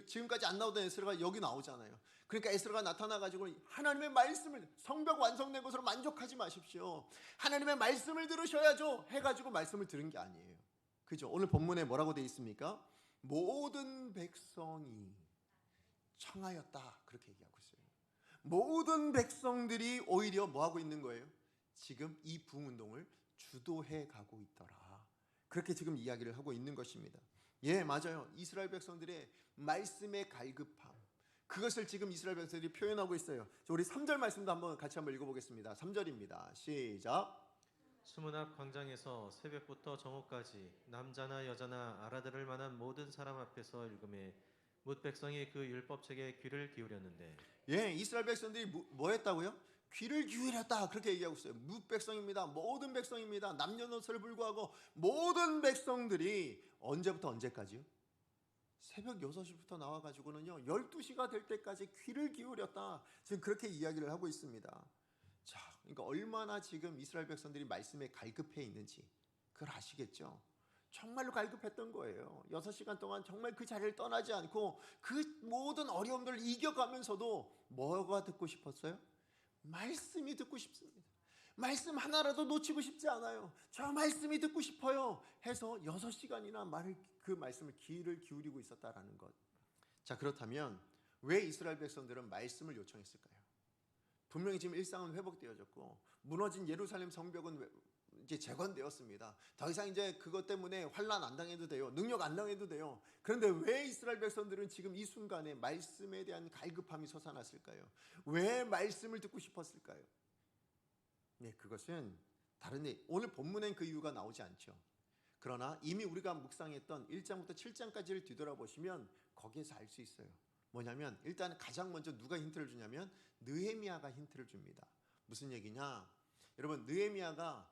지금까지 안 나오던 에스라가 여기 나오잖아요. 그러니까 에스라가 나타나가지고 하나님의 말씀을, 성벽 완성된 것으로 만족하지 마십시오, 하나님의 말씀을 들으셔야죠 해가지고 말씀을 들은 게 아니에요. 그죠? 오늘 본문에 뭐라고 되어 있습니까? 모든 백성이 청하였다, 그렇게 얘기하고 있어요. 모든 백성들이 오히려 뭐하고 있는 거예요? 지금 이 부흥운동을 주도해 가고 있더라, 그렇게 지금 이야기를 하고 있는 것입니다. 예, 맞아요. 이스라엘 백성들의 말씀의 갈급함, 그것을 지금 이스라엘 백성들이 표현하고 있어요. 우리 3절 말씀도 같이 한번 읽어보겠습니다. 3절입니다. 시작. 수문 앞 광장에서 새벽부터 정오까지 남자나 여자나 알아들을 만한 모든 사람 앞에서 읽음에 뭇 백성이 그 율법책에 귀를 기울였는데. 예, 이스라엘 백성들이 뭐 했다고요? 귀를 기울였다, 그렇게 얘기하고 있어요. 뭇 백성입니다. 모든 백성입니다. 남녀노소를 불구하고 모든 백성들이 언제부터 언제까지요? 새벽 6시부터 나와가지고는요 12시가 될 때까지 귀를 기울였다, 지금 그렇게 이야기를 하고 있습니다. 자, 그러니까 얼마나 지금 이스라엘 백성들이 말씀에 갈급해 있는지 그걸 아시겠죠? 정말로 갈급했던 거예요. 6시간 동안 정말 그 자리를 떠나지 않고 그 모든 어려움들을 이겨가면서도 뭐가 듣고 싶었어요? 말씀이 듣고 싶습니다. 말씀 하나라도 놓치고 싶지 않아요. 저 말씀이 듣고 싶어요 해서 6시간이나 그 말씀을 귀를 기울이고 있었다라는 것. 자, 그렇다면 왜 이스라엘 백성들은 말씀을 요청했을까요? 분명히 지금 일상은 회복되어졌고 무너진 예루살렘 성벽은 이제 재건되었습니다. 더 이상 이제 그것 때문에 환난 안 당해도 돼요. 능력 안 당해도 돼요. 그런데 왜 이스라엘 백성들은 지금 이 순간에 말씀에 대한 갈급함이 솟아났을까요? 왜 말씀을 듣고 싶었을까요? 네, 그것은 오늘 본문엔 그 이유가 나오지 않죠. 그러나 이미 우리가 묵상했던 1장부터 7장까지를 뒤돌아보시면 거기에서 알 수 있어요. 뭐냐면 일단 가장 먼저 누가 힌트를 주냐면 느헤미야가 힌트를 줍니다. 무슨 얘기냐? 여러분, 느헤미야가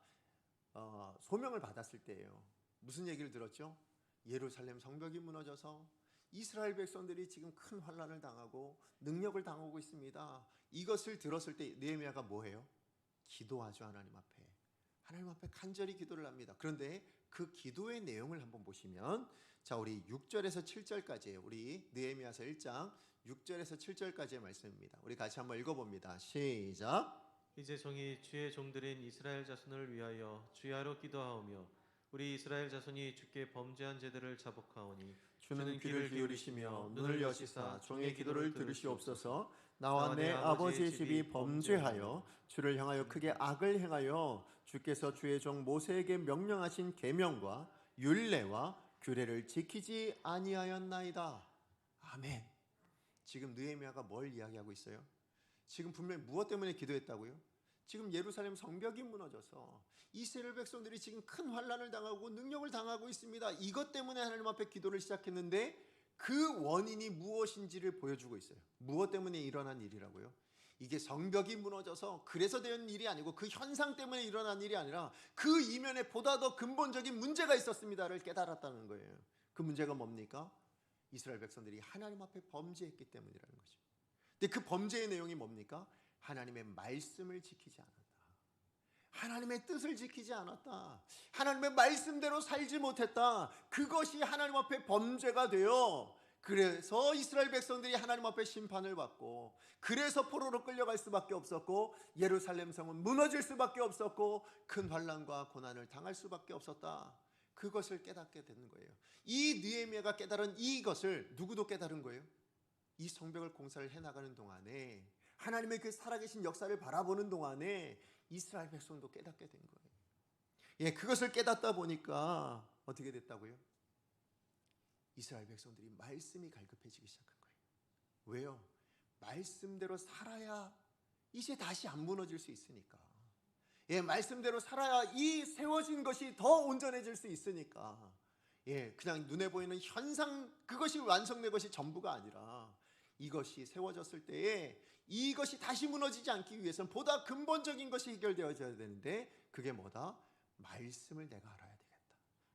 소명을 받았을 때예요. 무슨 얘기를 들었죠? 예루살렘 성벽이 무너져서 이스라엘 백성들이 지금 큰 환난을 당하고 능력을 당하고 있습니다. 이것을 들었을 때 느헤미야가 뭐해요? 기도하죠. 하나님 앞에 간절히 기도를 합니다. 그런데 그 기도의 내용을 한번 보시면, 자, 우리 6절에서 7절까지예요. 우리 느헤미야서 1장 6절에서 7절까지의 말씀입니다. 우리 같이 한번 읽어봅니다. 시작. 이제 종이 주의 종들인 이스라엘 자손을 위하여 주야로 기도하오며 우리 이스라엘 자손이 주께 범죄한 죄들을 자복하오니 주는 귀를 기울이시며 눈을 여시사 종의 기도를 들으시옵소서. 나와 내 아버지의 집이 범죄하여 주를 향하여 크게 악을 행하여 주께서 주의 종 모세에게 명령하신 계명과 율례와 규례를 지키지 아니하였나이다. 아멘. 지금 느헤미야가 뭘 이야기하고 있어요? 지금 분명히 무엇 때문에 기도했다고요? 지금 예루살렘 성벽이 무너져서 이스라엘 백성들이 지금 큰 환난을 당하고 능력을 당하고 있습니다. 이것 때문에 하나님 앞에 기도를 시작했는데 그 원인이 무엇인지를 보여주고 있어요. 무엇 때문에 일어난 일이라고요? 이게 성벽이 무너져서 그래서 된 일이 아니고 그 현상 때문에 일어난 일이 아니라 그 이면에 보다 더 근본적인 문제가 있었습니다를 깨달았다는 거예요. 그 문제가 뭡니까? 이스라엘 백성들이 하나님 앞에 범죄했기 때문이라는 거죠. 근데 그 범죄의 내용이 뭡니까? 하나님의 말씀을 지키지 않았다. 하나님의 뜻을 지키지 않았다. 하나님의 말씀대로 살지 못했다. 그것이 하나님 앞에 범죄가 되어 그래서 이스라엘 백성들이 하나님 앞에 심판을 받고 그래서 포로로 끌려갈 수밖에 없었고 예루살렘 성은 무너질 수밖에 없었고 큰 환난과 고난을 당할 수밖에 없었다. 그것을 깨닫게 되는 거예요. 이 느헤미야가 깨달은 이것을 누구도 깨달은 거예요? 이 성벽을 공사를 해나가는 동안에 하나님의 그 살아계신 역사를 바라보는 동안에 이스라엘 백성도 깨닫게 된 거예요. 예, 그것을 깨닫다 보니까 어떻게 됐다고요? 이스라엘 백성들이 말씀이 갈급해지기 시작한 거예요. 왜요? 말씀대로 살아야 이제 다시 안 무너질 수 있으니까. 예, 말씀대로 살아야 이 세워진 것이 더 온전해질 수 있으니까. 예, 그냥 눈에 보이는 현상 그것이 완성된 것이 전부가 아니라 이것이 세워졌을 때에 이것이 다시 무너지지 않기 위해서는 보다 근본적인 것이 해결되어져야 되는데 그게 뭐다? 말씀을 내가 알아야 되겠다.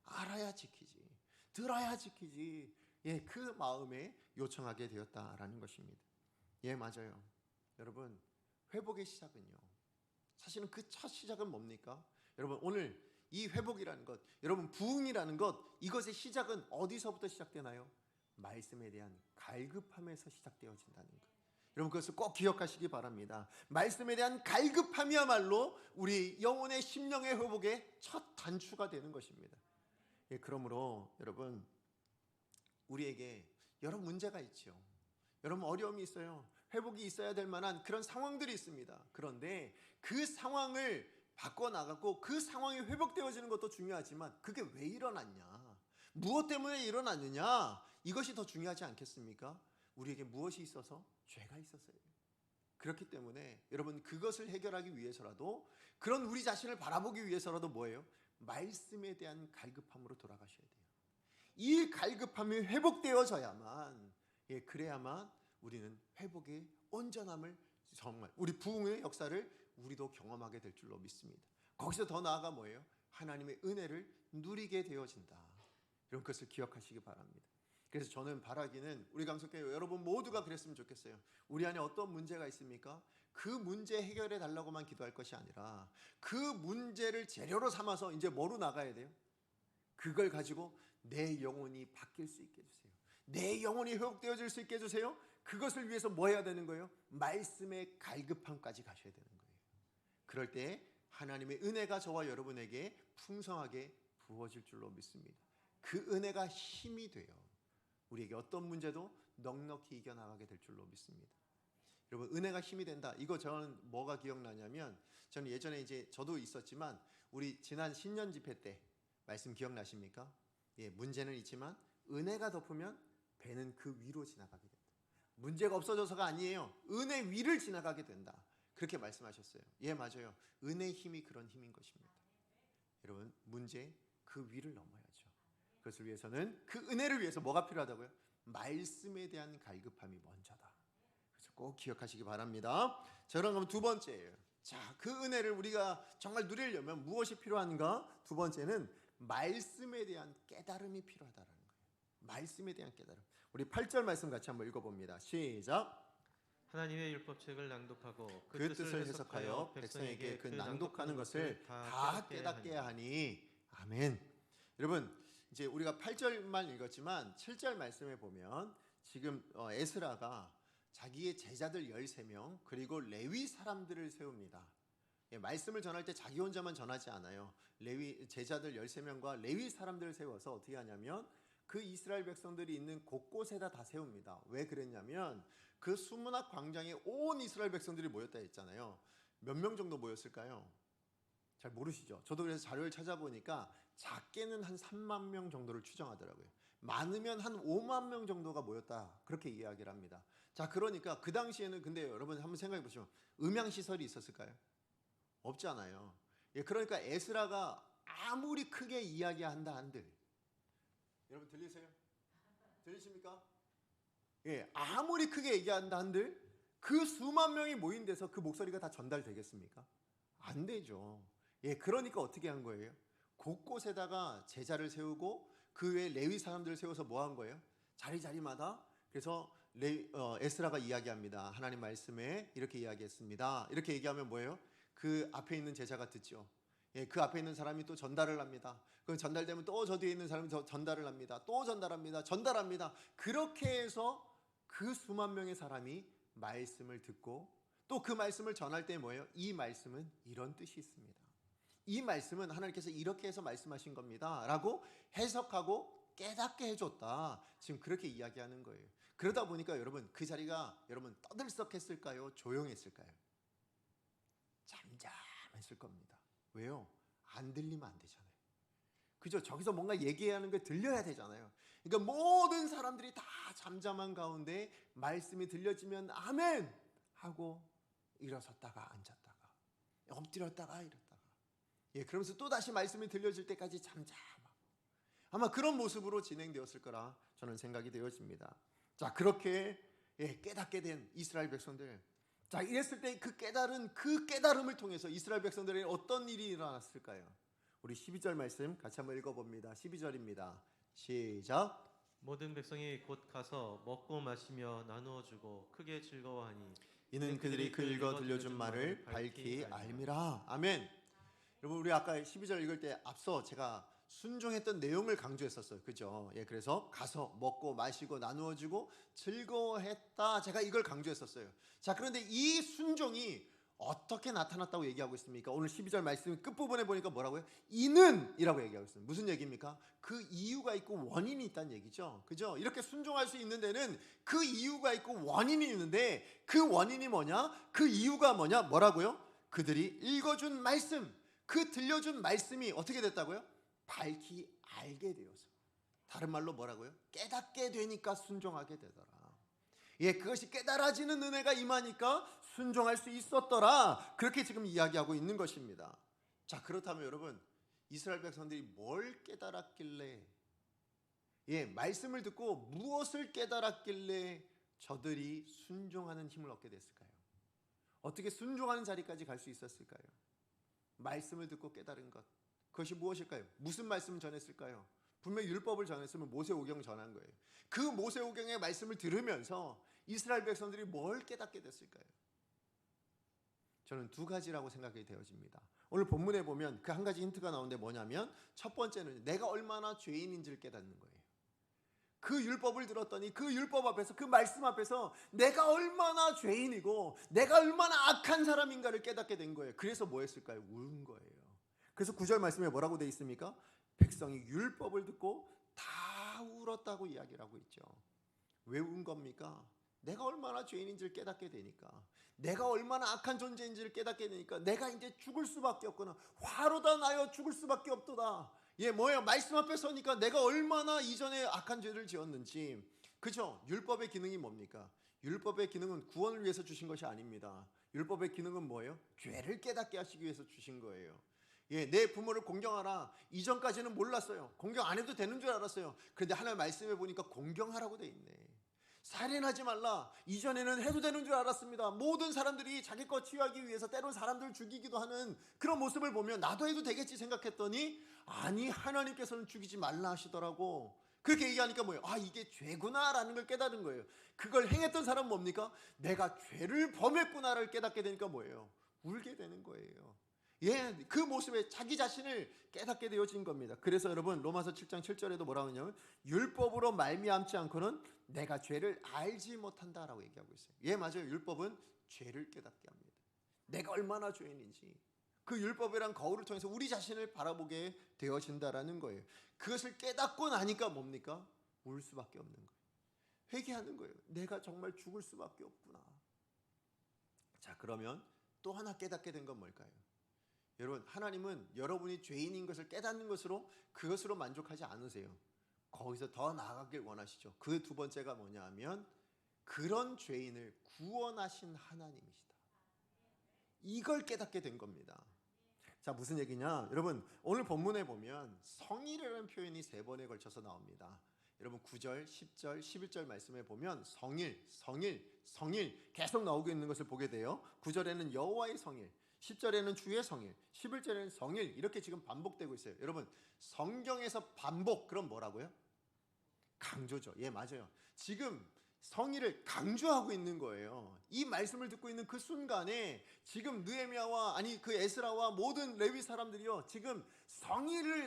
알아야 지키지. 들어야 지키지. 예, 그 마음에 요청하게 되었다라는 것입니다. 예, 맞아요. 여러분, 회복의 시작은요. 사실은 그 첫 시작은 뭡니까? 여러분, 오늘 이 회복이라는 것, 여러분 부흥이라는 것, 이것의 시작은 어디서부터 시작되나요? 말씀에 대한 갈급함에서 시작되어진다는 것. 여러분 그것을 꼭 기억하시기 바랍니다. 말씀에 대한 갈급함이야말로 우리 영혼의 심령의 회복의 첫 단추가 되는 것입니다. 예, 그러므로 여러분 우리에게 여러 문제가 있죠. 여러분 어려움이 있어요. 회복이 있어야 될 만한 그런 상황들이 있습니다. 그런데 그 상황을 바꿔나가고 그 상황이 회복되어지는 것도 중요하지만 그게 왜 일어났냐? 무엇 때문에 일어났느냐? 이것이 더 중요하지 않겠습니까? 우리에게 무엇이 있어서? 죄가 있었어요. 그렇기 때문에 여러분 그것을 해결하기 위해서라도 그런 우리 자신을 바라보기 위해서라도 뭐예요? 말씀에 대한 갈급함으로 돌아가셔야 돼요. 이 갈급함이 회복되어져야만 그래야만 우리는 회복의 온전함을 정말 우리 부흥의 역사를 우리도 경험하게 될 줄로 믿습니다. 거기서 더 나아가 뭐예요? 하나님의 은혜를 누리게 되어진다. 이런 것을 기억하시기 바랍니다. 그래서 저는 바라기는 우리 강석교회 여러분 모두가 그랬으면 좋겠어요. 우리 안에 어떤 문제가 있습니까? 그 문제 해결해 달라고만 기도할 것이 아니라 그 문제를 재료로 삼아서 이제 뭐로 나가야 돼요? 그걸 가지고 내 영혼이 바뀔 수 있게 해주세요. 내 영혼이 회복되어질 수 있게 해주세요. 그것을 위해서 뭐 해야 되는 거예요? 말씀의 갈급함까지 가셔야 되는 거예요. 그럴 때 하나님의 은혜가 저와 여러분에게 풍성하게 부어질 줄로 믿습니다. 그 은혜가 힘이 돼요. 우리에게 어떤 문제도 넉넉히 이겨나가게 될 줄로 믿습니다. 여러분, 은혜가 힘이 된다. 이거 저는 뭐가 기억나냐면, 저는 예전에 이제 저도 있었지만 우리 지난 신년 집회 때 말씀 기억나십니까? 예, 문제는 있지만 은혜가 덮으면 배는 그 위로 지나가게 된다. 문제가 없어져서가 아니에요. 은혜 위를 지나가게 된다. 그렇게 말씀하셨어요. 예, 맞아요. 은혜의 힘이 그런 힘인 것입니다. 여러분, 문제 그 위를 넘어야죠. 그것을 위해서는, 그 은혜를 위해서 뭐가 필요하다고요? 말씀에 대한 갈급함이 먼저다. 그래서 꼭 기억하시기 바랍니다. 자, 그럼 두 번째예요. 자, 그 은혜를 우리가 정말 누리려면 무엇이 필요한가? 두 번째는 말씀에 대한 깨달음이 필요하다라는 거예요. 말씀에 대한 깨달음. 우리 8절 말씀 같이 한번 읽어봅니다. 시작. 하나님의 율법책을 낭독하고 그 뜻을 해석하여 백성에게 그 낭독하는 것을 다 깨닫게 하니. 아멘. 여러분, 이제 우리가 8절만 읽었지만 7절 말씀에 보면 지금 에스라가 자기의 제자들 13명 그리고 레위 사람들을 세웁니다. 예, 말씀을 전할 때 자기 혼자만 전하지 않아요. 레위 제자들 13명과 레위 사람들을 세워서 어떻게 하냐면 그 이스라엘 백성들이 있는 곳곳에다 다 세웁니다. 왜 그랬냐면 그 수문학 광장에 온 이스라엘 백성들이 모였다 했잖아요. 몇 명 정도 모였을까요? 잘 모르시죠? 저도 그래서 자료를 찾아보니까 작게는 한 3만 명 정도를 추정하더라고요. 많으면 한 5만 명 정도가 모였다, 그렇게 이야기를 합니다. 자, 그러니까 그 당시에는, 근데 여러분 한번 생각해 보시면 음향시설이 있었을까요? 없잖아요. 예, 그러니까 에스라가 아무리 크게 이야기한다 한들, 여러분 들리세요? 들리십니까? 예, 아무리 크게 얘기한다 한들 그 수만 명이 모인 데서 그 목소리가 다 전달되겠습니까? 안 되죠. 예, 그러니까 어떻게 한 거예요? 곳곳에다가 제자를 세우고 그 외에 레위 사람들을 세워서 뭐 한 거예요? 자리자리마다. 그래서 에스라가 이야기합니다. 하나님 말씀에 이렇게 이야기했습니다. 이렇게 얘기하면 뭐예요? 그 앞에 있는 제자가 듣죠. 예, 그 앞에 있는 사람이 또 전달을 합니다. 그 전달되면 또 저 뒤에 있는 사람이 더 전달을 합니다. 또 전달합니다. 그렇게 해서 그 수만 명의 사람이 말씀을 듣고 또 그 말씀을 전할 때 뭐예요? 이 말씀은 이런 뜻이 있습니다. 이 말씀은 하나님께서 이렇게 해서 말씀하신 겁니다 라고 해석하고 깨닫게 해줬다. 지금 그렇게 이야기하는 거예요. 그러다 보니까 여러분, 그 자리가 여러분 떠들썩했을까요? 조용했을까요? 잠잠했을 겁니다. 왜요? 안 들리면 안 되잖아요. 그죠? 저기서 뭔가 얘기하는 게 들려야 되잖아요. 그러니까 모든 사람들이 다 잠잠한 가운데 말씀이 들려지면 아멘 하고 일어섰다가 앉았다가 엎드렸다가 일었다가, 예, 그러면서 또 다시 말씀이 들려질 때까지 잠잠하고, 아마 그런 모습으로 진행되었을 거라 저는 생각이 되어집니다. 자, 그렇게 깨닫게 된 이스라엘 백성들, 자, 이랬을 때 그 깨달음을 통해서 이스라엘 백성들에게 어떤 일이 일어났을까요? 우리 12절 말씀 같이 한번 읽어봅니다. 12절입니다. 시작. 모든 백성이 곧 가서 먹고 마시며 나누어 주고 크게 즐거워하니 이는 그들이 그 읽어 들려준 말을 밝히 알미라. 아멘. 여러분, 우리 아까 12절 읽을 때 앞서 제가 순종했던 내용을 강조했었어요. 그죠? 예, 그래서 가서 먹고 마시고 나누어 주고 즐거워했다. 제가 이걸 강조했었어요. 자, 그런데 이 순종이 어떻게 나타났다고 얘기하고 있습니까? 오늘 12절 말씀 끝부분에 보니까 뭐라고요? 이는 이라고 얘기하고 있습니다. 무슨 얘기입니까? 그 이유가 있고 원인이 있다는 얘기죠. 그죠? 이렇게 순종할 수 있는 데는 그 이유가 있고 원인이 있는데, 그 원인이 뭐냐? 그 이유가 뭐냐? 뭐라고요? 그들이 읽어준 말씀, 그 들려준 말씀이 어떻게 됐다고요? 밝히 알게 되어서. 다른 말로 뭐라고요? 깨닫게 되니까 순종하게 되더라. 예, 그것이 깨달아지는 은혜가 임하니까 순종할 수 있었더라. 그렇게 지금 이야기하고 있는 것입니다. 자, 그렇다면 여러분, 이스라엘 백성들이 뭘 깨달았길래, 예, 말씀을 듣고 무엇을 깨달았길래 저들이 순종하는 힘을 얻게 됐을까요? 어떻게 순종하는 자리까지 갈 수 있었을까요? 말씀을 듣고 깨달은 것, 그것이 무엇일까요? 무슨 말씀을 전했을까요? 분명히 율법을 전했으면 모세오경 전한 거예요. 그 모세오경의 말씀을 들으면서 이스라엘 백성들이 뭘 깨닫게 됐을까요? 저는 두 가지라고 생각이 되어집니다. 오늘 본문에 보면 그 한 가지 힌트가 나오는데 뭐냐면 첫 번째는 내가 얼마나 죄인인지를 깨닫는 거예요. 그 율법을 들었더니 그 율법 앞에서, 그 말씀 앞에서 내가 얼마나 죄인이고 내가 얼마나 악한 사람인가를 깨닫게 된 거예요. 그래서 뭐 했을까요? 운 거예요. 그래서 9절 말씀에 뭐라고 되어 있습니까? 백성이 율법을 듣고 다 울었다고 이야기를 하고 있죠. 왜 운 겁니까? 내가 얼마나 죄인인지를 깨닫게 되니까, 내가 얼마나 악한 존재인지를 깨닫게 되니까 내가 이제 죽을 수밖에 없구나. 화로다 나여 죽을 수밖에 없도다. 뭐예요? 말씀 앞에 서니까 내가 얼마나 이전에 악한 죄를 지었는지. 그죠? 율법의 기능이 뭡니까? 율법의 기능은 구원을 위해서 주신 것이 아닙니다. 율법의 기능은 뭐예요? 죄를 깨닫게 하시기 위해서 주신 거예요. 내 부모를 공경하라. 이전까지는 몰랐어요. 공경 안 해도 되는 줄 알았어요. 그런데 하나님 말씀에 보니까 공경하라고 돼 있네. 살인하지 말라. 이전에는 해도 되는 줄 알았습니다. 모든 사람들이 자기 것 취하기 위해서 때론 사람들을 죽이기도 하는 그런 모습을 보면 나도 해도 되겠지 생각했더니, 아니, 하나님께서는 죽이지 말라 하시더라고. 그렇게 얘기하니까 뭐예요? 아, 이게 죄구나라는 걸 깨달은 거예요. 그걸 행했던 사람은 뭡니까? 내가 죄를 범했구나를 깨닫게 되니까 뭐예요? 울게 되는 거예요. 그 모습에 자기 자신을 깨닫게 되어진 겁니다. 그래서 여러분, 로마서 7장 7절에도 뭐라고 하냐면 율법으로 말미암지 않고는 내가 죄를 알지 못한다라고 얘기하고 있어요. 맞아요. 율법은 죄를 깨닫게 합니다. 내가 얼마나 죄인인지 그 율법이란 거울을 통해서 우리 자신을 바라보게 되어진다라는 거예요. 그것을 깨닫고 나니까 뭡니까? 울 수밖에 없는 거예요. 회개하는 거예요. 내가 정말 죽을 수밖에 없구나. 자, 그러면 또 하나 깨닫게 된 건 뭘까요? 여러분, 하나님은 여러분이 죄인인 것을 깨닫는 것으로, 그것으로 만족하지 않으세요. 거기서 더 나아가길 원하시죠. 그 두 번째가 뭐냐 하면 그런 죄인을 구원하신 하나님이시다. 이걸 깨닫게 된 겁니다. 자, 무슨 얘기냐? 여러분, 오늘 본문에 보면 성일이라는 표현이 3번에 걸쳐서 나옵니다. 여러분, 9절, 10절, 11절 말씀에 보면 성일, 성일, 성일 계속 나오고 있는 것을 보게 돼요. 9절에는 여호와의 성일, 10절에는 주의 성일, 11절에는 성일, 이렇게 지금 반복되고 있어요. 여러분, 성경에서 반복, 그럼 뭐라고요? 강조죠. 맞아요. 지금 성일을 강조하고 있는 거예요. 이 말씀을 듣고 있는 그 순간에 지금 느헤미야와, 아니 그 에스라와 모든 레위 사람들이요, 지금 성일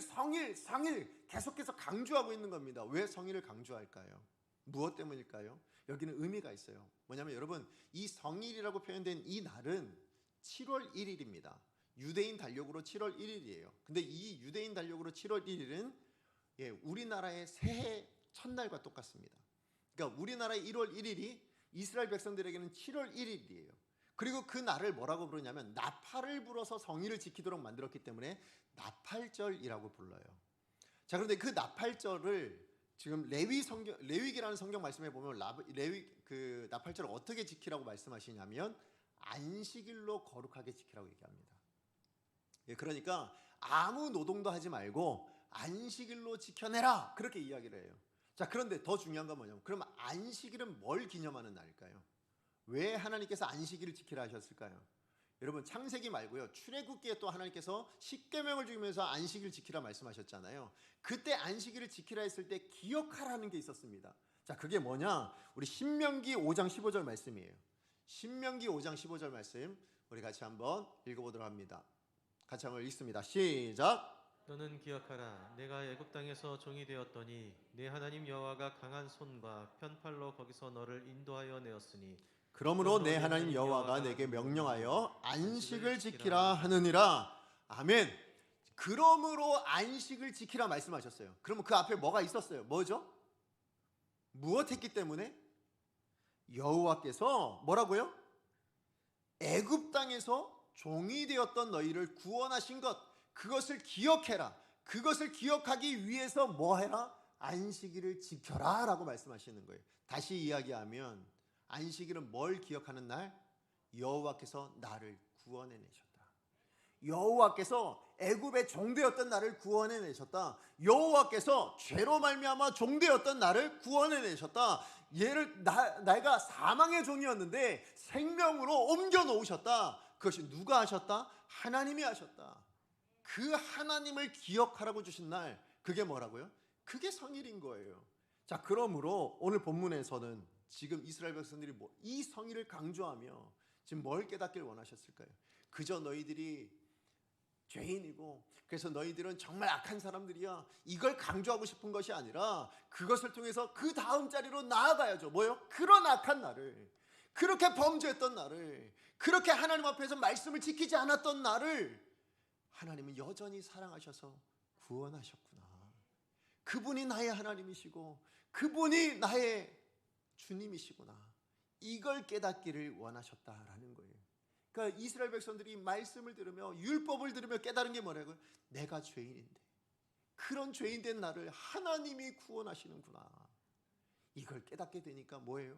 계속해서 강조하고 있는 겁니다. 왜 성일을 강조할까요? 무엇 때문일까요? 여기는 의미가 있어요. 뭐냐면 여러분, 이 성일이라고 표현된 이 날은 7월 1일입니다. 유대인 달력으로 7월 1일이에요. 근데 이 유대인 달력으로 7월 1일은 우리나라의 새해 첫날과 똑같습니다. 그러니까 우리나라의 1월 1일이 이스라엘 백성들에게는 7월 1일이에요. 그리고 그 날을 뭐라고 부르냐면 나팔을 불어서 성일을 지키도록 만들었기 때문에 나팔절이라고 불러요. 자, 그런데 그 나팔절을 지금 레위기라는 성경 말씀에 보면 그 나팔절을 어떻게 지키라고 말씀하시냐면 안식일로 거룩하게 지키라고 얘기합니다. 그러니까 아무 노동도 하지 말고 안식일로 지켜내라, 그렇게 이야기를 해요. 자, 그런데 더 중요한 건 뭐냐면, 그럼 안식일은 뭘 기념하는 날일까요? 왜 하나님께서 안식일을 지키라 하셨을까요? 여러분, 창세기 말고요, 출애굽기에 또 하나님께서 십계명을 주면서 안식일 지키라 말씀하셨잖아요. 그때 안식일을 지키라 했을 때 기억하라는 게 있었습니다. 자, 그게 뭐냐? 우리 신명기 5장 15절 말씀이에요. 신명기 5장 15절 말씀 우리 같이 한번 읽어보도록 합니다. 같이 한번 읽습니다. 시작. 너는 기억하라. 내가 애굽 땅에서 종이 되었더니 내 하나님 여호와가 강한 손과 편팔로 거기서 너를 인도하여 내었으니 그러므로 내 하나님 여호와가 내게 명령하여 안식을 지키라 하느니라. 아멘. 그러므로 안식을 지키라 말씀하셨어요. 그러면 그 앞에 뭐가 있었어요? 뭐죠? 무엇 했기 때문에? 여호와께서 뭐라고요? 애굽 땅에서 종이 되었던 너희를 구원하신 것, 그것을 기억해라. 그것을 기억하기 위해서 뭐 해라? 안식일을 지켜라 라고 말씀하시는 거예요. 다시 이야기하면 안식일은 뭘 기억하는 날? 여호와께서 나를 구원해내셨다. 여호와께서 애굽의 종되었던 나를 구원해내셨다. 여호와께서 죄로 말미암아 종되었던 나를 구원해내셨다. 내가 사망의 종이었는데 생명으로 옮겨 놓으셨다. 그것이 누가 하셨다? 하나님이 하셨다. 그 하나님을 기억하라고 주신 날, 그게 뭐라고요? 그게 성일인 거예요. 자, 그러므로 오늘 본문에서는 지금 이스라엘 백성들이 이 성일을 강조하며 지금 뭘 깨닫길 원하셨을까요? 그저 너희들이 죄인이고 그래서 너희들은 정말 악한 사람들이야, 이걸 강조하고 싶은 것이 아니라 그것을 통해서 그 다음 자리로 나아가야죠. 뭐요? 그런 악한 나를, 그렇게 범죄했던 나를, 그렇게 하나님 앞에서 말씀을 지키지 않았던 나를 하나님은 여전히 사랑하셔서 구원하셨구나. 그분이 나의 하나님이시고 그분이 나의 주님이시구나. 이걸 깨닫기를 원하셨다라는 거예요. 그러니까 이스라엘 백성들이 말씀을 들으며 율법을 들으며 깨달은 게 뭐라고요? 내가 죄인인데 그런 죄인된 나를 하나님이 구원하시는구나. 이걸 깨닫게 되니까 뭐예요?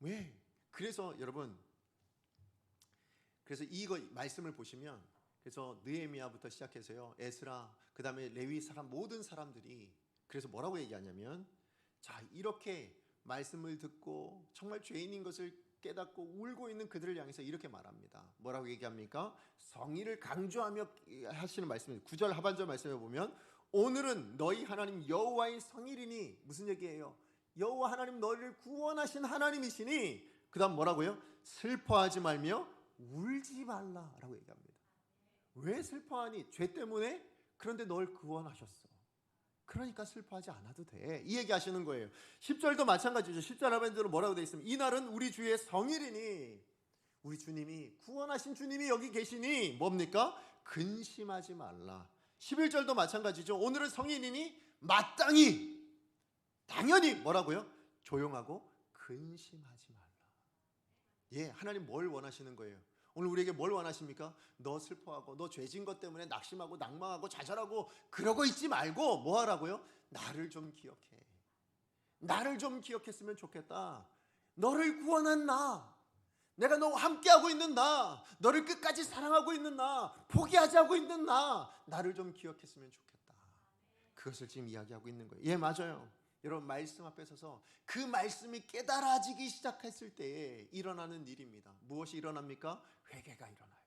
왜? 그래서 여러분, 그래서 이거 말씀을 보시면, 그래서 느헤미야부터 시작해서요, 에스라, 그 다음에 레위 사람, 모든 사람들이 그래서 뭐라고 얘기하냐면, 자, 이렇게 말씀을 듣고 정말 죄인인 것을 깨닫고 울고 있는 그들을 향해서 이렇게 말합니다. 뭐라고 얘기합니까? 성의를 강조하며 하시는 말씀입니다. 9절 하반절 말씀에 보면, 오늘은 너희 하나님 여호와의 성일이니, 무슨 얘기예요? 여호와 하나님 너희를 구원하신 하나님이시니, 그 다음 뭐라고요? 슬퍼하지 말며 울지 말라라고 얘기합니다. 왜 슬퍼하니? 죄 때문에? 그런데 널 구원하셨어. 그러니까 슬퍼하지 않아도 돼. 이 얘기 하시는 거예요. 10절도 마찬가지죠. 10절 하반절은 뭐라고 되어 있습니까? 이날은 우리 주의 성일이니, 우리 주님이, 구원하신 주님이 여기 계시니 뭡니까? 근심하지 말라. 11절도 마찬가지죠. 오늘은 성일이니 마땅히, 당연히 뭐라고요? 조용하고 근심하지 말라. 예, 하나님 뭘 원하시는 거예요? 오늘 우리에게 뭘 원하십니까? 너 슬퍼하고 너 죄진 것 때문에 낙심하고 낭망하고 좌절하고 그러고 있지 말고 뭐 하라고요? 나를 좀 기억해. 나를 좀 기억했으면 좋겠다. 너를 구원한 나, 내가 너와 함께하고 있는 나, 너를 끝까지 사랑하고 있는 나, 포기하지 않고 있는 나, 나를 좀 기억했으면 좋겠다. 그것을 지금 이야기하고 있는 거예요. 예, 맞아요. 여러분, 말씀 앞에 서서 그 말씀이 깨달아지기 시작했을 때에 일어나는 일입니다. 무엇이 일어납니까? 회개가 일어나요.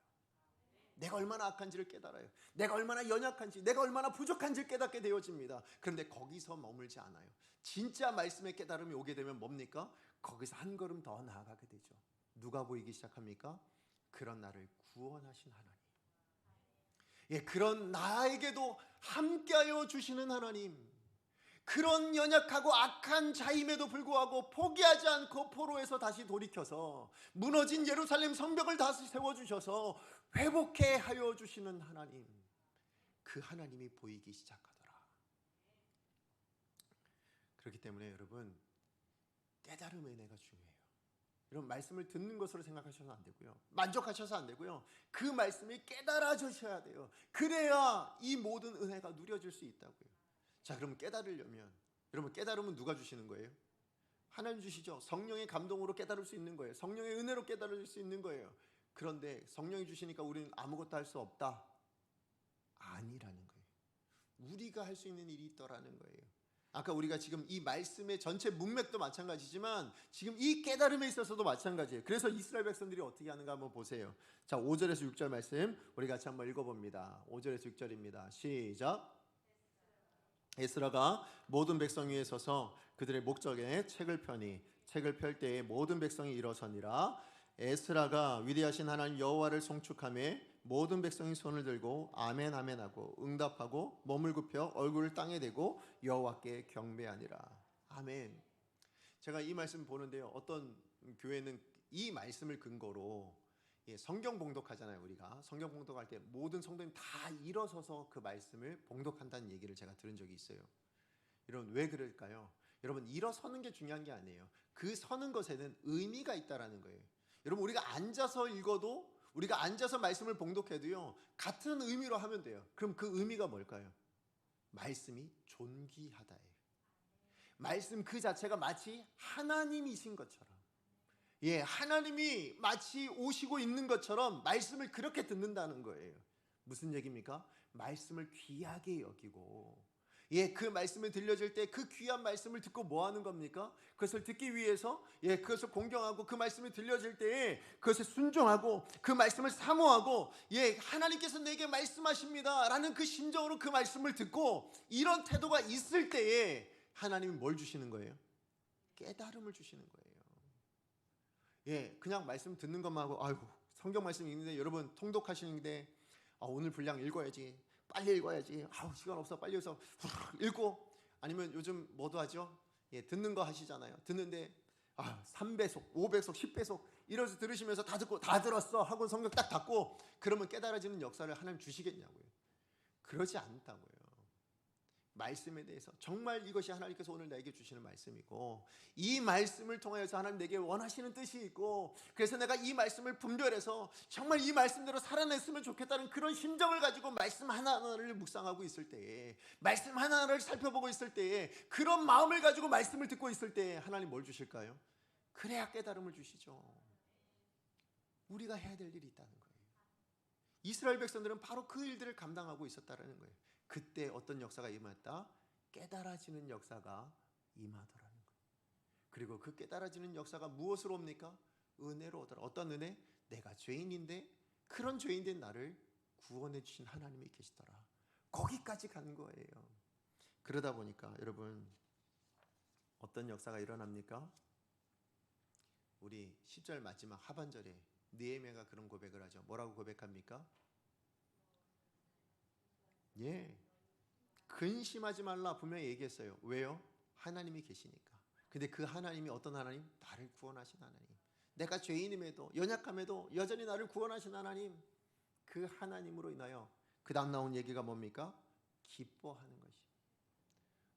내가 얼마나 악한지를 깨달아요. 내가 얼마나 연약한지, 내가 얼마나 부족한지를 깨닫게 되어집니다. 그런데 거기서 머물지 않아요. 진짜 말씀의 깨달음이 오게 되면 뭡니까? 거기서 한 걸음 더 나아가게 되죠. 누가 보이기 시작합니까? 그런 나를 구원하신 하나님. 예, 그런 나에게도 함께하여 주시는 하나님. 그런 연약하고 악한 자임에도 불구하고 포기하지 않고 포로에서 다시 돌이켜서 무너진 예루살렘 성벽을 다시 세워주셔서 회복해 하여 주시는 하나님, 그 하나님이 보이기 시작하더라. 그렇기 때문에 여러분, 깨달음의 은혜가 중요해요. 여러분, 말씀을 듣는 것으로 생각하셔서 안 되고요, 만족하셔서 안 되고요, 그 말씀이 깨달아지셔야 돼요. 그래야 이 모든 은혜가 누려질 수 있다고요. 자, 그럼 깨달으려면, 여러분, 깨달음은 누가 주시는 거예요? 하나님 주시죠. 성령의 감동으로 깨달을 수 있는 거예요. 성령의 은혜로 깨달을 수 있는 거예요. 그런데 성령이 주시니까 우리는 아무것도 할 수 없다? 아니라는 거예요. 우리가 할 수 있는 일이 있더라는 거예요. 아까 우리가 지금 이 말씀의 전체 문맥도 마찬가지지만 지금 이 깨달음에 있어서도 마찬가지예요. 그래서 이스라엘 백성들이 어떻게 하는가 한번 보세요. 자, 5절에서 6절 말씀 우리 같이 한번 읽어봅니다. 5절에서 6절입니다. 시작. 에스라가 모든 백성 위에 서서 그들의 목적에 책을 펴니 책을 펼 때에 모든 백성이 일어서니라. 에스라가 위대하신 하나님 여호와를 송축하며 모든 백성이 손을 들고 아멘 아멘 하고 응답하고 몸을 굽혀 얼굴을 땅에 대고 여호와께 경배하니라. 아멘. 제가 이 말씀 보는데요, 어떤 교회는 이 말씀을 근거로 성경 봉독하잖아요. 우리가 성경 봉독할 때 모든 성도님 다 일어서서 그 말씀을 봉독한다는 얘기를 제가 들은 적이 있어요. 여러분, 왜 그럴까요? 여러분, 일어서는 게 중요한 게 아니에요. 그 서는 것에는 의미가 있다라는 거예요. 여러분, 우리가 앉아서 읽어도, 우리가 앉아서 말씀을 봉독해도요, 같은 의미로 하면 돼요. 그럼 그 의미가 뭘까요? 말씀이 존귀하다예요. 말씀 그 자체가 마치 하나님이신 것처럼, 예, 하나님이 마치 오시고 있는 것처럼 말씀을 그렇게 듣는다는 거예요. 무슨 얘기입니까? 말씀을 귀하게 여기고, 예, 그 말씀을 들려질 때 그 귀한 말씀을 듣고 뭐 하는 겁니까? 그것을 듣기 위해서, 예, 그것을 공경하고 그 말씀이 들려질 때에 그것에 순종하고 그 말씀을 사모하고, 예, 하나님께서 내게 말씀하십니다 라는 그 심정으로 그 말씀을 듣고, 이런 태도가 있을 때에 하나님이 뭘 주시는 거예요? 깨달음을 주시는 거예요. 그냥 말씀 듣는 것만 하고 아이고 성경 말씀 읽는데 여러분 통독하시는데 오늘 분량 읽어야지, 빨리 읽어야지, 시간 없어, 빨리 해서 읽고, 아니면 요즘 뭐도 하죠? 듣는 거 하시잖아요. 듣는데 3배속, 5배속, 10배속 이래서 들으시면서 다 듣고 다 들었어 하고 성경 딱 닫고 그러면 깨달아지는 역사를 하나님 주시겠냐고요. 그러지 않다고요. 말씀에 대해서 정말 이것이 하나님께서 오늘 내게 주시는 말씀이고, 이 말씀을 통하여서 하나님 내게 원하시는 뜻이 있고, 그래서 내가 이 말씀을 분별해서 정말 이 말씀대로 살아냈으면 좋겠다는 그런 심정을 가지고 말씀 하나하나를 묵상하고 있을 때에, 말씀 하나하나를 살펴보고 있을 때에, 그런 마음을 가지고 말씀을 듣고 있을 때에 하나님 뭘 주실까요? 그래야 깨달음을 주시죠. 우리가 해야 될 일이 있다는 거예요. 이스라엘 백성들은 바로 그 일들을 감당하고 있었다는 거예요. 그때 어떤 역사가 임했다? 깨달아지는 역사가 임하더라는 거예요. 그리고 그 깨달아지는 역사가 무엇으로 옵니까? 은혜로 오더라. 어떤 은혜? 내가 죄인인데 그런 죄인된 나를 구원해 주신 하나님이 계시더라. 거기까지 간 거예요. 그러다 보니까 여러분 어떤 역사가 일어납니까? 우리 10절 마지막 하반절에 느헤미야가 그런 고백을 하죠. 뭐라고 고백합니까? 근심하지 말라 분명히 얘기했어요. 왜요? 하나님이 계시니까. 근데 그 하나님이 어떤 하나님? 나를 구원하신 하나님. 내가 죄인임에도 연약함에도 여전히 나를 구원하신 하나님, 그 하나님으로 인하여 그 다음 나온 얘기가 뭡니까? 기뻐하는 것이.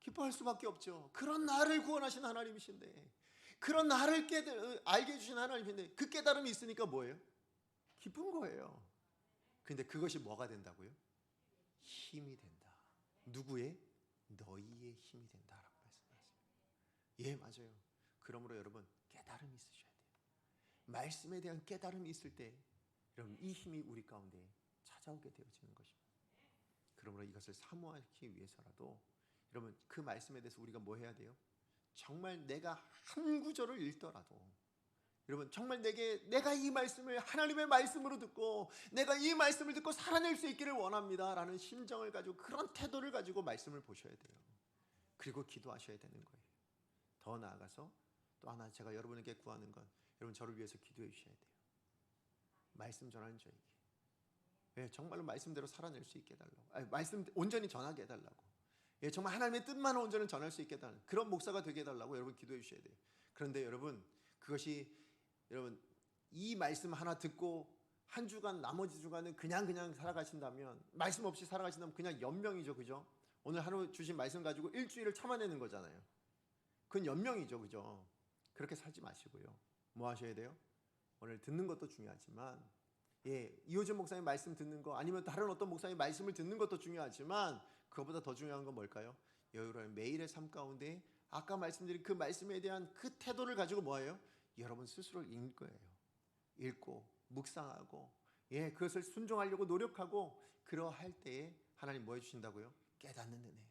기뻐할 수밖에 없죠. 그런 나를 구원하신 하나님이신데, 그런 나를 알게 해주신 하나님인데 그 깨달음이 있으니까 뭐예요? 기쁜 거예요. 근데 그것이 뭐가 된다고요? 힘이 된다. 누구의? 너희의 힘이 된다라고 말씀하세요. 맞아요. 그러므로 여러분 깨달음이 있으셔야 돼요. 말씀에 대한 깨달음이 있을 때 여러분 이 힘이 우리 가운데 찾아오게 되어지는 것입니다. 그러므로 이것을 사모하기 위해서라도 여러분 그 말씀에 대해서 우리가 뭐 해야 돼요? 정말 내가 한 구절을 읽더라도 여러분 정말 내가 이 말씀을 하나님의 말씀으로 듣고 내가 이 말씀을 듣고 살아낼 수 있기를 원합니다 라는 심정을 가지고 그런 태도를 가지고 말씀을 보셔야 돼요. 그리고 기도하셔야 되는 거예요. 더 나아가서 또 하나 제가 여러분에게 구하는 건 여러분 저를 위해서 기도해 주셔야 돼요. 말씀 전하는 저에게 정말로 말씀대로 살아낼 수 있게 해달라고, 말씀 온전히 전하게 해달라고, 정말 하나님의 뜻만 온전히 전할 수 있게 해달라고, 그런 목사가 되게 해달라고 여러분 기도해 주셔야 돼요. 그런데 여러분 그것이 여러분 이 말씀 하나 듣고 한 주간 나머지 주간은 그냥 살아가신다면, 말씀 없이 살아가신다면 그냥 연명이죠. 그죠? 오늘 하루 주신 말씀 가지고 일주일을 참아내는 거잖아요. 그건 연명이죠. 그죠? 그렇게 살지 마시고요. 뭐 하셔야 돼요? 오늘 듣는 것도 중요하지만 이호준 목사님 말씀 듣는 거 아니면 다른 어떤 목사님 말씀을 듣는 것도 중요하지만 그것보다 더 중요한 건 뭘까요? 여러분 매일의 삶 가운데 아까 말씀드린 그 말씀에 대한 그 태도를 가지고 뭐예요? 여러분 스스로 읽을 거예요. 읽고 묵상하고 그것을 순종하려고 노력하고 그러할 때에 하나님 뭐 해주신다고요? 깨닫는 은혜.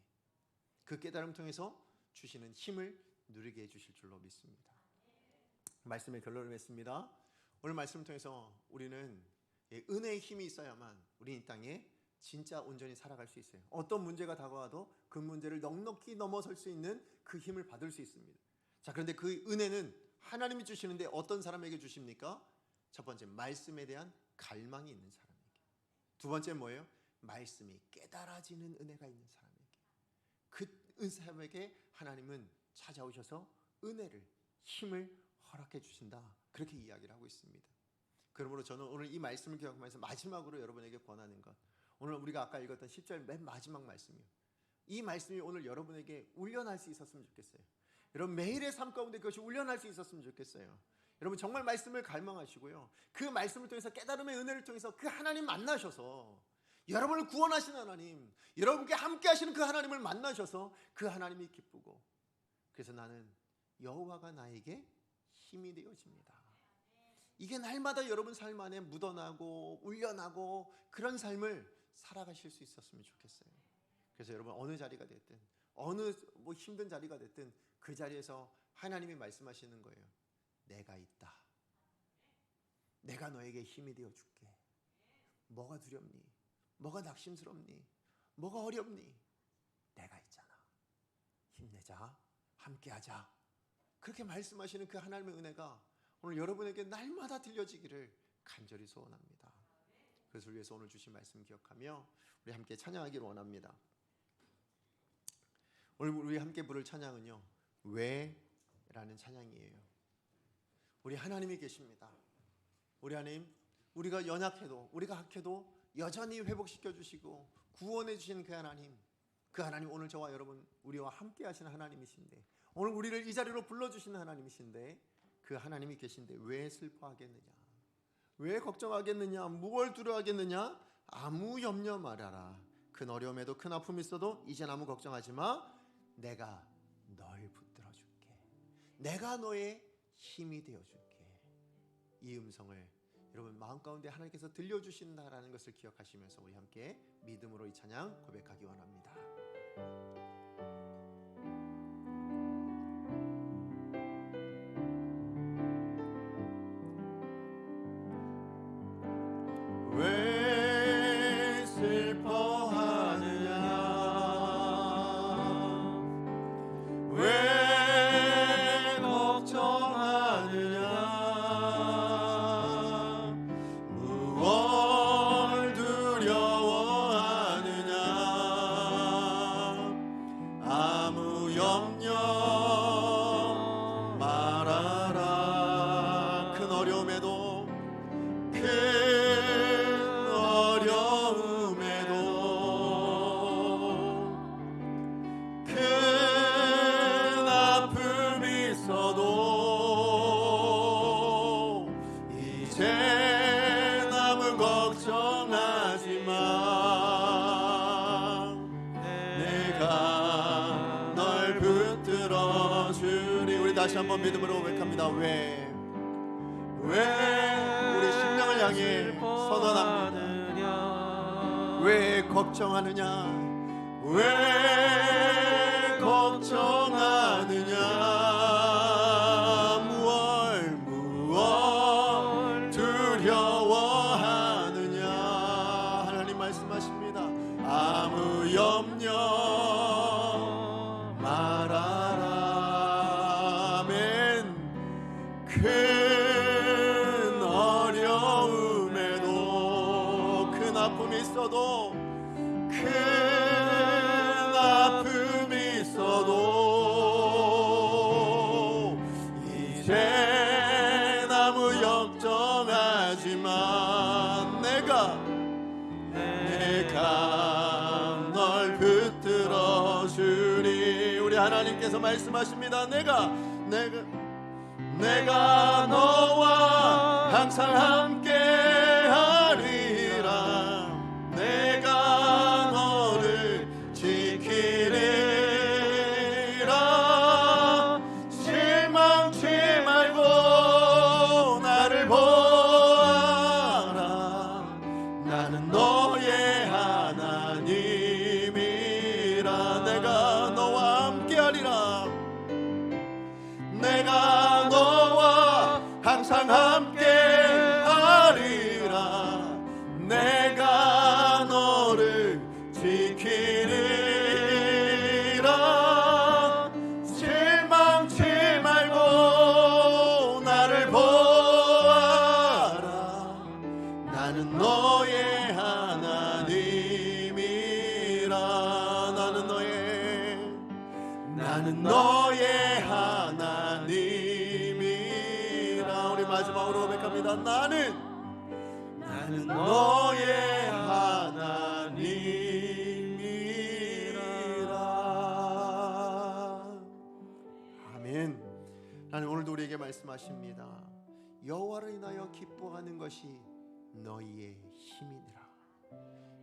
그 깨달음 통해서 주시는 힘을 누리게 해주실 줄로 믿습니다. 말씀의 결론을 맺습니다. 오늘 말씀을 통해서 우리는 은혜의 힘이 있어야만 우리 이 땅에 진짜 온전히 살아갈 수 있어요. 어떤 문제가 다가와도 그 문제를 넉넉히 넘어설 수 있는 그 힘을 받을 수 있습니다. 자, 그런데 그 은혜는 하나님이 주시는데 어떤 사람에게 주십니까? 첫 번째, 말씀에 대한 갈망이 있는 사람에게. 두 번째 뭐예요? 말씀이 깨달아지는 은혜가 있는 사람에게. 그 사람에게 하나님은 찾아오셔서 은혜를, 힘을 허락해 주신다. 그렇게 이야기를 하고 있습니다. 그러므로 저는 오늘 이 말씀을 기억하면서 마지막으로 여러분에게 권하는 것, 오늘 우리가 아까 읽었던 10절 맨 마지막 말씀이요. 이 말씀이 오늘 여러분에게 울려날 수 있었으면 좋겠어요. 여러분 매일의 삶 가운데 그것이 울려날 수 있었으면 좋겠어요. 여러분 정말 말씀을 갈망하시고요. 그 말씀을 통해서 깨달음의 은혜를 통해서 그 하나님 만나셔서 여러분을 구원하신 하나님, 여러분께 함께 하시는 그 하나님을 만나셔서 그 하나님이 기쁘고, 그래서 나는 여호와가 나에게 힘이 되어집니다. 이게 날마다 여러분 삶 안에 묻어나고 울려나고 그런 삶을 살아가실 수 있었으면 좋겠어요. 그래서 여러분 어느 자리가 됐든 어느 힘든 자리가 됐든 그 자리에서 하나님이 말씀하시는 거예요. 내가 있다. 내가 너에게 힘이 되어줄게. 뭐가 두렵니? 뭐가 낙심스럽니? 뭐가 어렵니? 내가 있잖아. 힘내자. 함께하자. 그렇게 말씀하시는 그 하나님의 은혜가 오늘 여러분에게 날마다 들려지기를 간절히 소원합니다. 그것을 위해서 오늘 주신 말씀 기억하며 우리 함께 찬양하기를 원합니다. 오늘 우리 함께 부를 찬양은요, 왜? 라는 찬양이에요. 우리 하나님이 계십니다. 우리 하나님, 우리가 연약해도 우리가 악해도 여전히 회복시켜 주시고 구원해 주시는 그 하나님 오늘 저와 여러분 우리와 함께 하시는 하나님이신데, 오늘 우리를 이 자리로 불러주시는 하나님이신데, 그 하나님이 계신데 왜 슬퍼하겠느냐, 왜 걱정하겠느냐, 무엇을 두려워하겠느냐? 아무 염려 말아라. 큰 어려움에도 큰 아픔이 있어도 이젠 아무 걱정하지 마. 내가 널 붙들어 줄게. 내가 너의 힘이 되어 줄게. 이 음성을 여러분 마음 가운데 하나님께서 들려주신다라는 것을 기억하시면서 우리 함께 믿음으로 이 찬양 고백하기 원합니다. 왜 슬퍼하느냐, 왜 걱정하느냐, 무엇 두려워하느냐, 아무 염려 말아라. 큰 어려움에도 큰 아픔이 있어도 이제 아무 걱정하지 마. 내가 널 붙들어 주리. 우리 다시 한번 믿음으로 고백합니다. 왜 우리 심령을 향해 선언합니다. 왜 걱정하느냐, 왜 걱정하느냐, 무얼 두려워하느냐. 하나님 말씀하십니다. 아무 염려 말아라. 아멘. 큰 어려움에도 큰 아픔이 있어도 큰 아픔이 있어도 이젠 아무 걱정하지만 내가 널 붙들어 주리. 우리 하나님께서 말씀하십니다. 내가 너와 항상 함께 하리라. 내가 너를 지키리라. 실망치 말고 나를 보아라. 나는 너의 하나님이라. 내가 너와 함께 하리라. 내가 너와 항상 함께 하리라. 내가 너를 지키리라. 실망치 말고 나를 보아라. 나는 너의 하나님이라. 나는 너의 하나님이라. 우리 마지막으로 고백합니다. 나는 너의 하나님이라. 아멘. 하나님 오늘도 우리에게 말씀하십니다. 여호와를 인하여 기뻐하는 것이 너희의 힘이니라.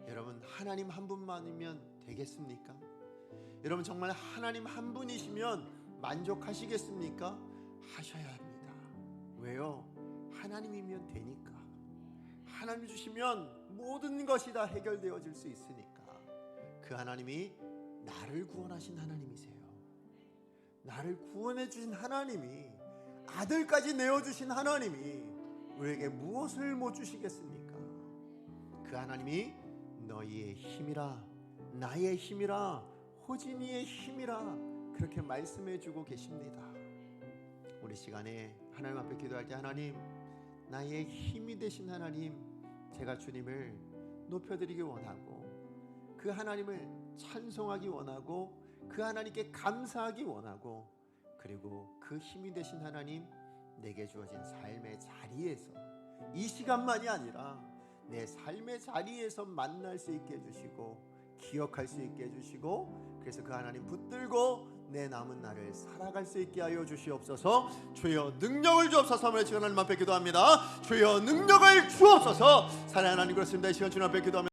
여러분, 하나님 한 분만이면 되겠습니까? 여러분, 정말 하나님 한 분이시면 만족하시겠습니까? 하셔야 합니다. 왜요? 하나님이면 되니까. 하나님 주시면 모든 것이 다 해결되어질 수 있으니까. 그 하나님이 나를 구원하신 하나님이세요. 나를 구원해 주신 하나님이, 아들까지 내어주신 하나님이 우리에게 무엇을 못 주시겠습니까? 그 하나님이 너희의 힘이라, 나의 힘이라, 호진이의 힘이라 그렇게 말씀해 주고 계십니다. 우리 시간에 하나님 앞에 기도할 때 하나님, 나의 힘이 되신 하나님, 제가 주님을 높여드리기 원하고 그 하나님을 찬송하기 원하고 그 하나님께 감사하기 원하고, 그리고 그 힘이 되신 하나님, 내게 주어진 삶의 자리에서 이 시간만이 아니라 내 삶의 자리에서 만날 수 있게 해주시고 기억할 수 있게 해주시고, 그래서 그 하나님 붙들고 내 남은 날을 살아갈 수 있게 하여 주시옵소서. 주여 능력을 주옵소서. 하나님 앞에 기도합니다. 주여 능력을 주옵소서. 사랑하는 하나님, 그렇습니다. 이 시간 주님 앞에 기도합니다.